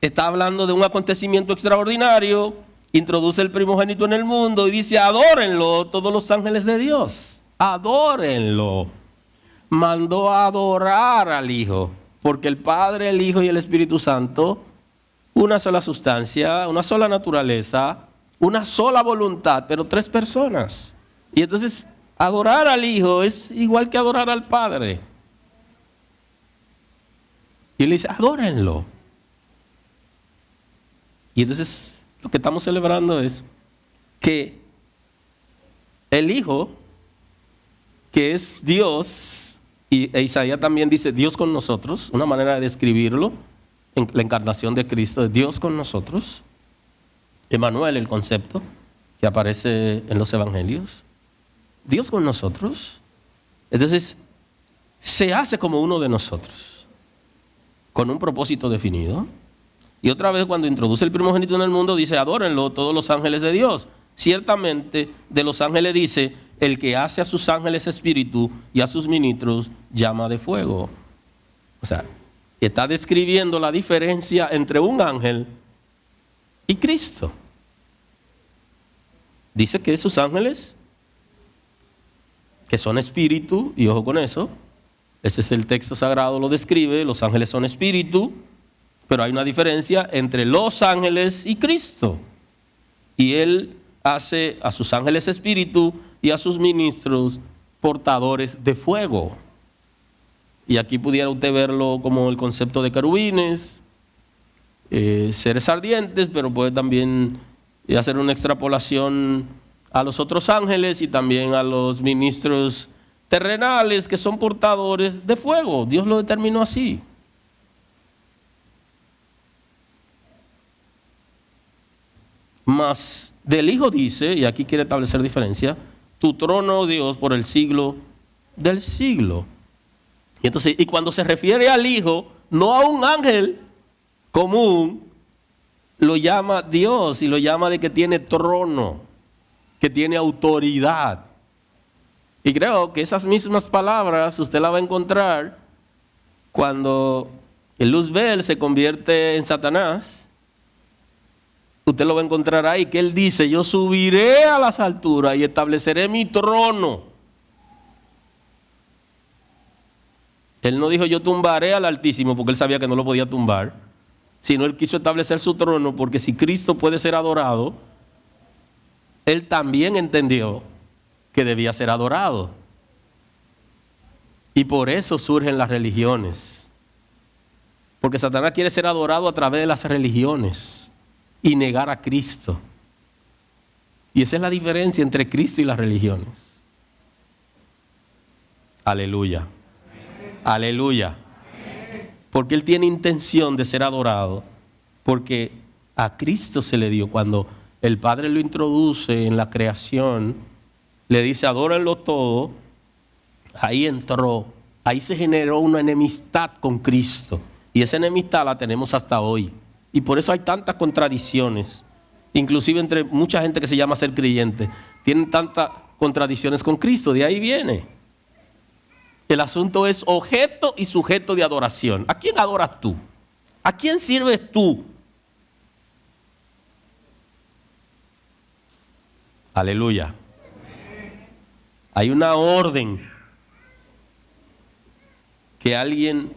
está hablando de un acontecimiento extraordinario, introduce el primogénito en el mundo y dice, adórenlo todos los ángeles de Dios. Adórenlo. Mandó a adorar al Hijo, porque el Padre, el Hijo y el Espíritu Santo, una sola sustancia, una sola naturaleza, una sola voluntad, pero tres personas. Y entonces adorar al Hijo es igual que adorar al Padre. Y él dice, adórenlo. Y entonces lo que estamos celebrando es que el Hijo, que es Dios, e Isaías también dice Dios con nosotros, una manera de describirlo, en la encarnación de Cristo, Dios con nosotros. Emmanuel, el concepto que aparece en los evangelios. Dios con nosotros. Entonces, se hace como uno de nosotros, con un propósito definido. Y otra vez cuando introduce el primogénito en el mundo, dice, adórenlo todos los ángeles de Dios. Ciertamente, de los ángeles dice, el que hace a sus ángeles espíritu y a sus ministros llama de fuego. O sea, está describiendo la diferencia entre un ángel y Cristo. Dice que sus ángeles, que son espíritu, y ojo con eso, ese es el texto sagrado, lo describe, los ángeles son espíritu, pero hay una diferencia entre los ángeles y Cristo. Y Él hace a sus ángeles espíritu y a sus ministros portadores de fuego. Y aquí pudiera usted verlo como el concepto de querubines, seres ardientes, pero puede también hacer una extrapolación a los otros ángeles y también a los ministros terrenales que son portadores de fuego. Dios lo determinó así. Mas del Hijo dice, y aquí quiere establecer diferencia, tu trono, oh Dios, por el siglo del siglo. Y entonces, y cuando se refiere al Hijo, no a un ángel común, lo llama Dios y lo llama de que tiene trono, que tiene autoridad. Y creo que esas mismas palabras usted las va a encontrar cuando el Luzbel se convierte en Satanás. Usted lo va a encontrar ahí, que él dice, yo subiré a las alturas y estableceré mi trono. Él no dijo, yo tumbaré al Altísimo, porque él sabía que no lo podía tumbar, sino él quiso establecer su trono, porque si Cristo puede ser adorado, él también entendió que debía ser adorado. Y por eso surgen las religiones. Porque Satanás quiere ser adorado a través de las religiones y negar a Cristo. Y esa es la diferencia entre Cristo y las religiones. Aleluya. Aleluya. Porque Él tiene intención de ser adorado. Porque a Cristo se le dio, cuando el Padre lo introduce en la creación, le dice, adórenlo todo. Ahí entró, ahí se generó una enemistad con Cristo. Y esa enemistad la tenemos hasta hoy. Y por eso hay tantas contradicciones, inclusive entre mucha gente que se llama ser creyente, tienen tantas contradicciones con Cristo, de ahí viene. El asunto es objeto y sujeto de adoración. ¿A quién adoras tú? ¿A quién sirves tú? Aleluya. Hay una orden que alguien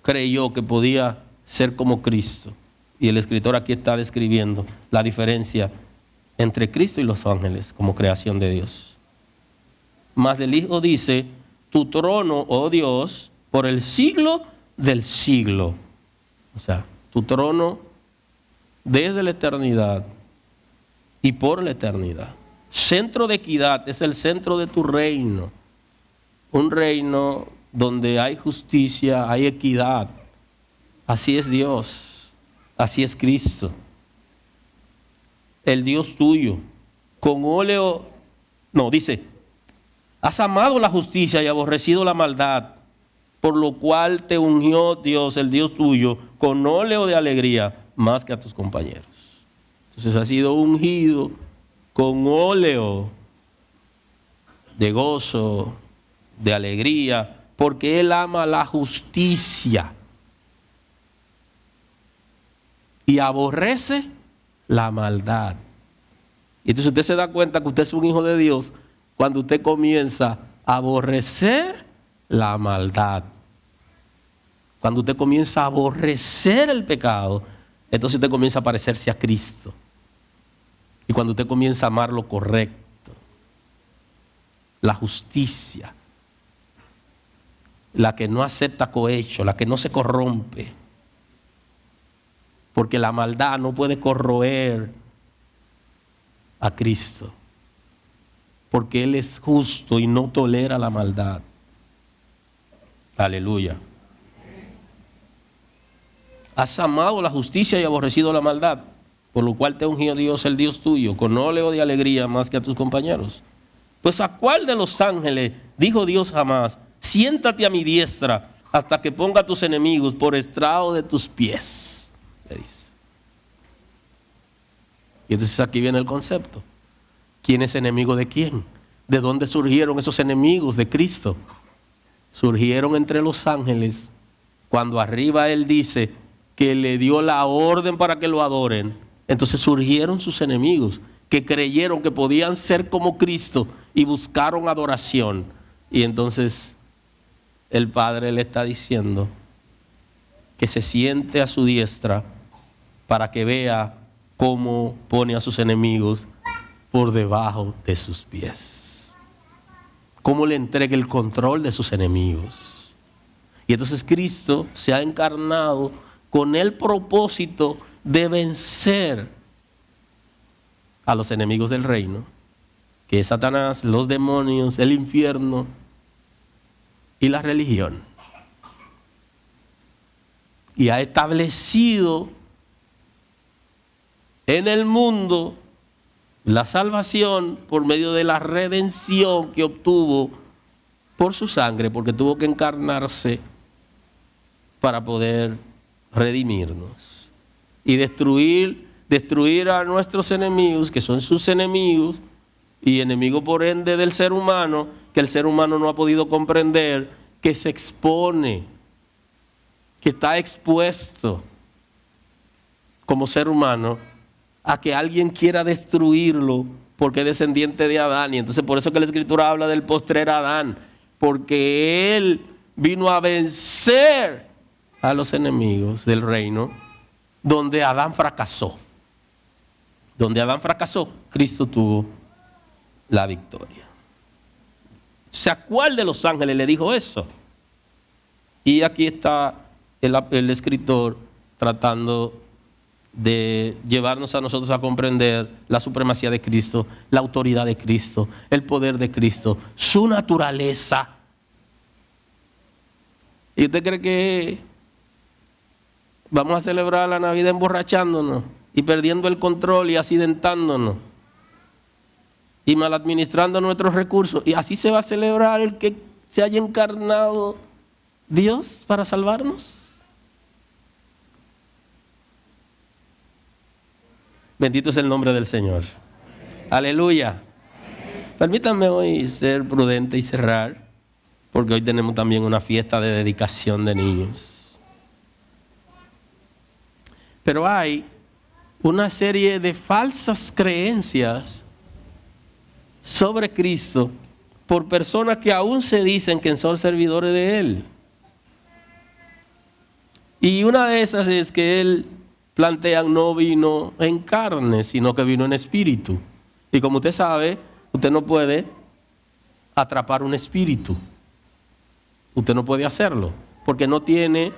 creyó que podía ser como Cristo. Y el escritor aquí está describiendo la diferencia entre Cristo y los ángeles como creación de Dios. Mas del Hijo dice, tu trono, oh Dios, por el siglo del siglo. O sea, tu trono desde la eternidad y por la eternidad. Centro de equidad es el centro de tu reino. Un reino donde hay justicia, hay equidad. Así es Dios. Así es Cristo, el Dios tuyo, con óleo, no, dice, has amado la justicia y aborrecido la maldad, por lo cual te ungió Dios, el Dios tuyo, con óleo de alegría, más que a tus compañeros. Entonces has sido ungido con óleo de gozo, de alegría, porque Él ama la justicia. Y aborrece la maldad. Y entonces usted se da cuenta que usted es un hijo de Dios cuando usted comienza a aborrecer la maldad. Cuando usted comienza a aborrecer el pecado, entonces usted comienza a parecerse a Cristo. Y cuando usted comienza a amar lo correcto, la justicia, la que no acepta cohecho, la que no se corrompe. Porque la maldad no puede corroer a Cristo. Porque Él es justo y no tolera la maldad. Aleluya. Has amado la justicia y aborrecido la maldad, por lo cual te ungió Dios, el Dios tuyo, con óleo de alegría más que a tus compañeros. Pues ¿a cuál de los ángeles dijo Dios jamás, siéntate a mi diestra hasta que ponga a tus enemigos por estrado de tus pies? Le dice. Y entonces aquí viene el concepto. ¿Quién es enemigo de quién? ¿De dónde surgieron esos enemigos de Cristo? Surgieron entre los ángeles cuando arriba Él dice que le dio la orden para que lo adoren. Entonces surgieron sus enemigos que creyeron que podían ser como Cristo y buscaron adoración. Y entonces el Padre le está diciendo que se siente a su diestra para que vea cómo pone a sus enemigos por debajo de sus pies. Cómo le entrega el control de sus enemigos. Y entonces Cristo se ha encarnado con el propósito de vencer a los enemigos del reino, que es Satanás, los demonios, el infierno y la religión. Y ha establecido en el mundo la salvación por medio de la redención que obtuvo por su sangre, porque tuvo que encarnarse para poder redimirnos y destruir a nuestros enemigos, que son sus enemigos, y enemigo por ende del ser humano, que el ser humano no ha podido comprender, que se expone, que está expuesto como ser humano a que alguien quiera destruirlo porque es descendiente de Adán. Y entonces por eso que la Escritura habla del postrer Adán, porque él vino a vencer a los enemigos del reino donde Adán fracasó. Donde Adán fracasó, Cristo tuvo la victoria. O sea, ¿cuál de los ángeles le dijo eso? Y aquí está el escritor tratando de llevarnos a nosotros a comprender la supremacía de Cristo, la autoridad de Cristo, el poder de Cristo, su naturaleza. ¿Y usted cree que vamos a celebrar la Navidad emborrachándonos y perdiendo el control y accidentándonos y mal administrando nuestros recursos? ¿Y así se va a celebrar el que se haya encarnado Dios para salvarnos? Bendito es el nombre del Señor. Aleluya. Permítanme hoy ser prudente y cerrar, porque hoy tenemos también una fiesta de dedicación de niños. Pero hay una serie de falsas creencias sobre Cristo por personas que aún se dicen que son servidores de Él. Y una de esas es que Él, plantean, no vino en carne, sino que vino en espíritu. Y como usted sabe, usted no puede atrapar un espíritu. Usted no puede hacerlo, porque no tiene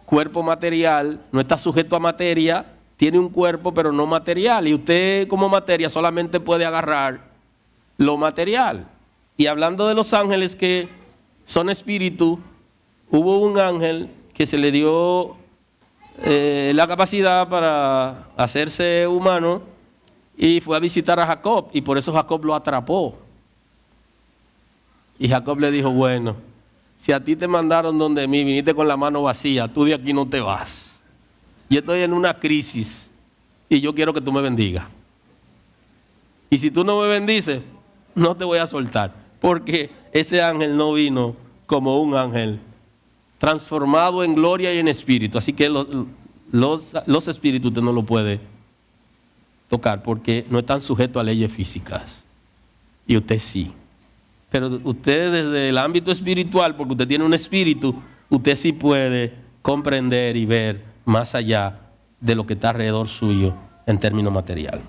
cuerpo material, no está sujeto a materia, tiene un cuerpo pero no material. Y usted como materia solamente puede agarrar lo material. Y hablando de los ángeles que son espíritu, hubo un ángel que se le dio la capacidad para hacerse humano y fue a visitar a Jacob, y por eso Jacob lo atrapó. Y Jacob le dijo: bueno, si a ti te mandaron donde mí, viniste con la mano vacía, tú de aquí no te vas. Yo estoy en una crisis y yo quiero que tú me bendigas. Y si tú no me bendices, no te voy a soltar, porque ese ángel no vino como un ángel transformado en gloria y en espíritu. Así que los espíritus usted no lo puede tocar, porque no están sujetos a leyes físicas. Y usted sí. Pero usted desde el ámbito espiritual, porque usted tiene un espíritu, usted sí puede comprender y ver más allá de lo que está alrededor suyo en términos material.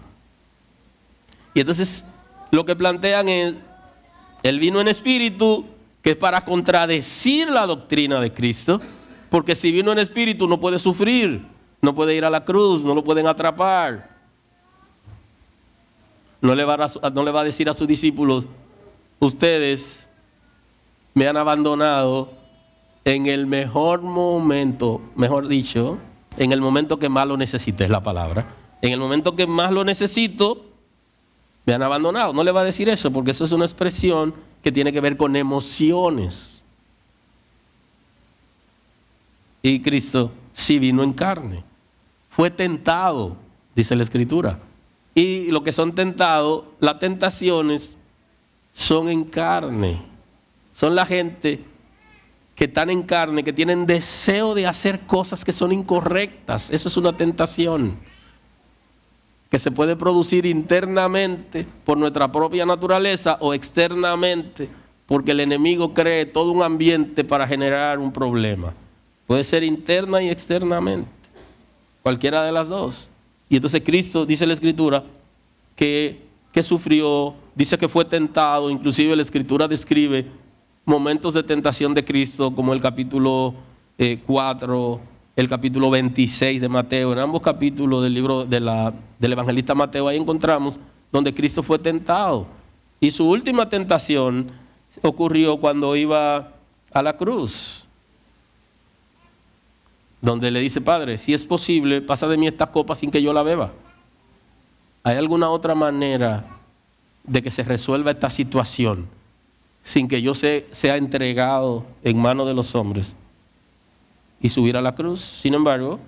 Y entonces lo que plantean es, Él vino en espíritu, que es para contradecir la doctrina de Cristo, porque si vino en espíritu no puede sufrir, no puede ir a la cruz, no lo pueden atrapar. No le va a decir a sus discípulos: ustedes me han abandonado en el mejor momento, mejor dicho, en el momento que más lo necesité, es la palabra. En el momento que más lo necesito, me han abandonado. No le va a decir eso, porque eso es una expresión que tiene que ver con emociones. Y Cristo sí vino en carne. Fue tentado, dice la Escritura. Y lo que son tentados, las tentaciones son en carne. Son la gente que están en carne, que tienen deseo de hacer cosas que son incorrectas. Eso es una tentación que se puede producir internamente por nuestra propia naturaleza o externamente porque el enemigo cree todo un ambiente para generar un problema. Puede ser interna y externamente, cualquiera de las dos. Y entonces Cristo, dice la Escritura, que sufrió, dice que fue tentado. Inclusive la Escritura describe momentos de tentación de Cristo, como el capítulo 4, el capítulo 26 de Mateo. En ambos capítulos del libro del evangelista Mateo, ahí encontramos donde Cristo fue tentado. Y su última tentación ocurrió cuando iba a la cruz, donde le dice: Padre, si es posible, pasa de mí esta copa sin que yo la beba. ¿hay alguna otra manera de que se resuelva esta situación sin que yo sea entregado en manos de los hombres y subir a la cruz? Sin embargo,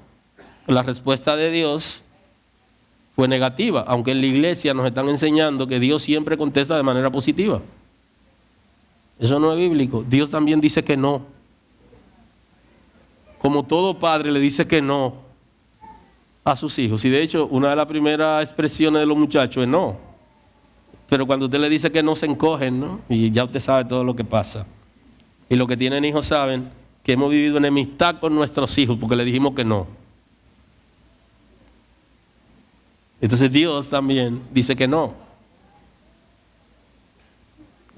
la respuesta de Dios fue negativa, aunque en la iglesia nos están enseñando que Dios siempre contesta de manera positiva. Eso no es bíblico. Dios también dice que no. Como todo padre le dice que no a sus hijos. Y de hecho, una de las primeras expresiones de los muchachos es no. Pero cuando usted le dice que no, se encogen, ¿no? Y ya usted sabe todo lo que pasa. Y los que tienen hijos saben que hemos vivido enemistad con nuestros hijos porque le dijimos que no. Entonces Dios también dice que no.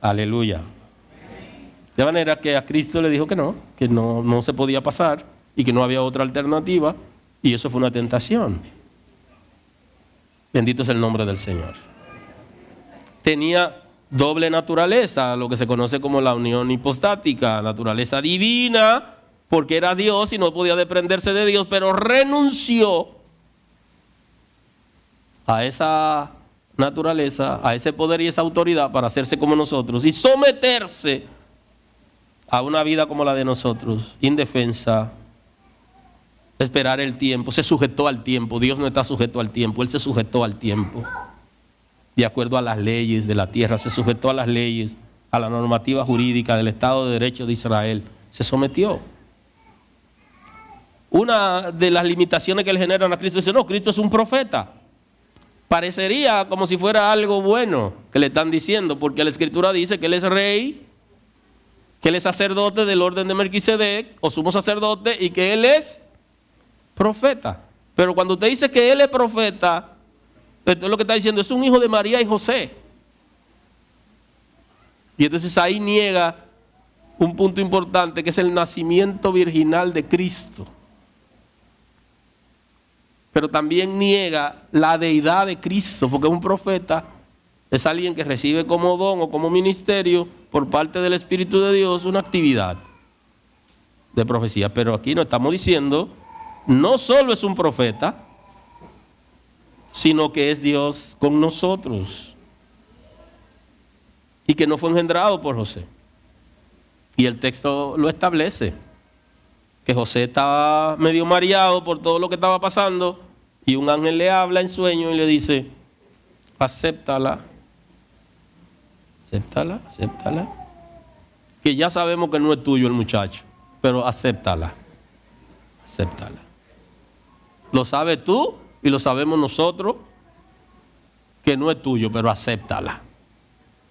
Aleluya. De manera que a Cristo le dijo que no se podía pasar y que no había otra alternativa, y eso fue una tentación. Bendito es el nombre del Señor. Tenía doble naturaleza, lo que se conoce como la unión hipostática, naturaleza divina, porque era Dios y no podía desprenderse de Dios, pero renunció a esa naturaleza, a ese poder y esa autoridad para hacerse como nosotros y someterse a una vida como la de nosotros, indefensa, esperar el tiempo. Se sujetó al tiempo. Dios no está sujeto al tiempo, Él se sujetó al tiempo. De acuerdo a las leyes de la tierra, se sujetó a las leyes, a la normativa jurídica del Estado de Derecho de Israel. Se sometió. Una de las limitaciones que le generan a Cristo, dice, no, Cristo es un profeta. Parecería como si fuera algo bueno que le están diciendo, porque la Escritura dice que Él es rey, que Él es sacerdote del orden de Melquisedec, o sumo sacerdote, y que Él es profeta. Pero cuando usted dice que Él es profeta, entonces lo que está diciendo es un hijo de María y José. Y entonces ahí niega un punto importante, que es el nacimiento virginal de Cristo. Pero también niega la deidad de Cristo, porque un profeta es alguien que recibe como don o como ministerio por parte del Espíritu de Dios una actividad de profecía. Pero aquí nos estamos diciendo, no solo es un profeta, sino que es Dios con nosotros y que no fue engendrado por José. Y el texto lo establece, que José estaba medio mareado por todo lo que estaba pasando, y un ángel le habla en sueño y le dice, acéptala, que ya sabemos que no es tuyo el muchacho, pero acéptala. Lo sabes tú y lo sabemos nosotros, que no es tuyo, pero acéptala.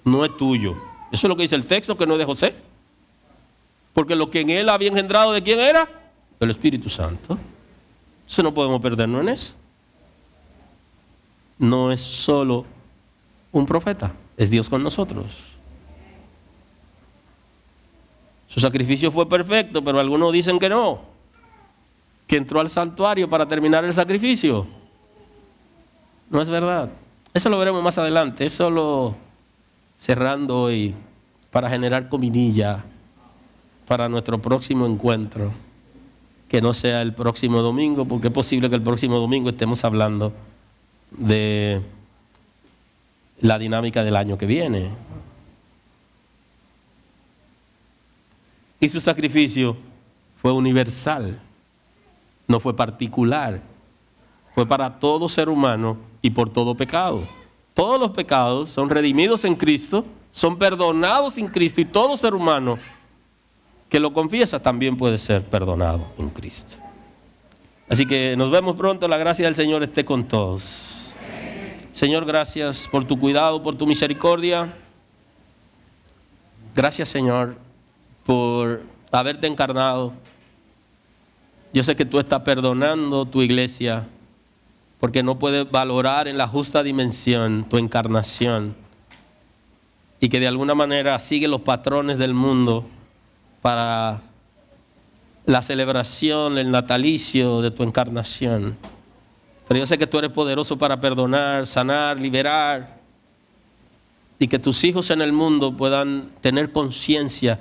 No es tuyo. Eso es lo que dice el texto, que no es de José. Porque lo que en él había engendrado, ¿de quién era? Del Espíritu Santo. Eso no podemos perdernos en eso. No es solo un profeta, es Dios con nosotros. Su sacrificio fue perfecto, pero algunos dicen que no, que entró al santuario para terminar el sacrificio. No es verdad. Eso lo veremos más adelante. Es solo cerrando hoy para generar comidilla para nuestro próximo encuentro, que no sea el próximo domingo, porque es posible que el próximo domingo estemos hablando de la dinámica del año que viene. Y su sacrificio fue universal, no fue particular, fue para todo ser humano y por todo pecado. Todos los pecados son redimidos en Cristo, son perdonados en Cristo, y todo ser humano que lo confiesa también puede ser perdonado en Cristo. Así que nos vemos pronto. La gracia del Señor esté con todos. Señor, gracias por tu cuidado, por tu misericordia. Gracias, Señor, por haberte encarnado. Yo sé que tú estás perdonando tu iglesia, porque no puedes valorar en la justa dimensión tu encarnación, y que de alguna manera sigue los patrones del mundo para la celebración, el natalicio de tu encarnación. Pero yo sé que tú eres poderoso para perdonar, sanar, liberar, y que tus hijos en el mundo puedan tener conciencia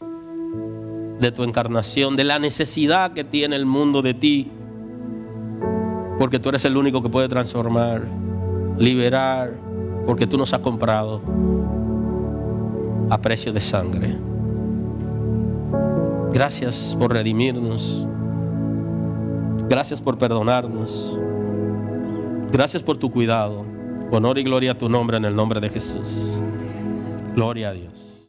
de tu encarnación, de la necesidad que tiene el mundo de ti, porque tú eres el único que puede transformar. liberar, porque tú nos has comprado a precio de sangre. Gracias por redimirnos. Gracias por perdonarnos. Gracias por tu cuidado. Honor y gloria a tu nombre en el nombre de Jesús. Gloria a Dios.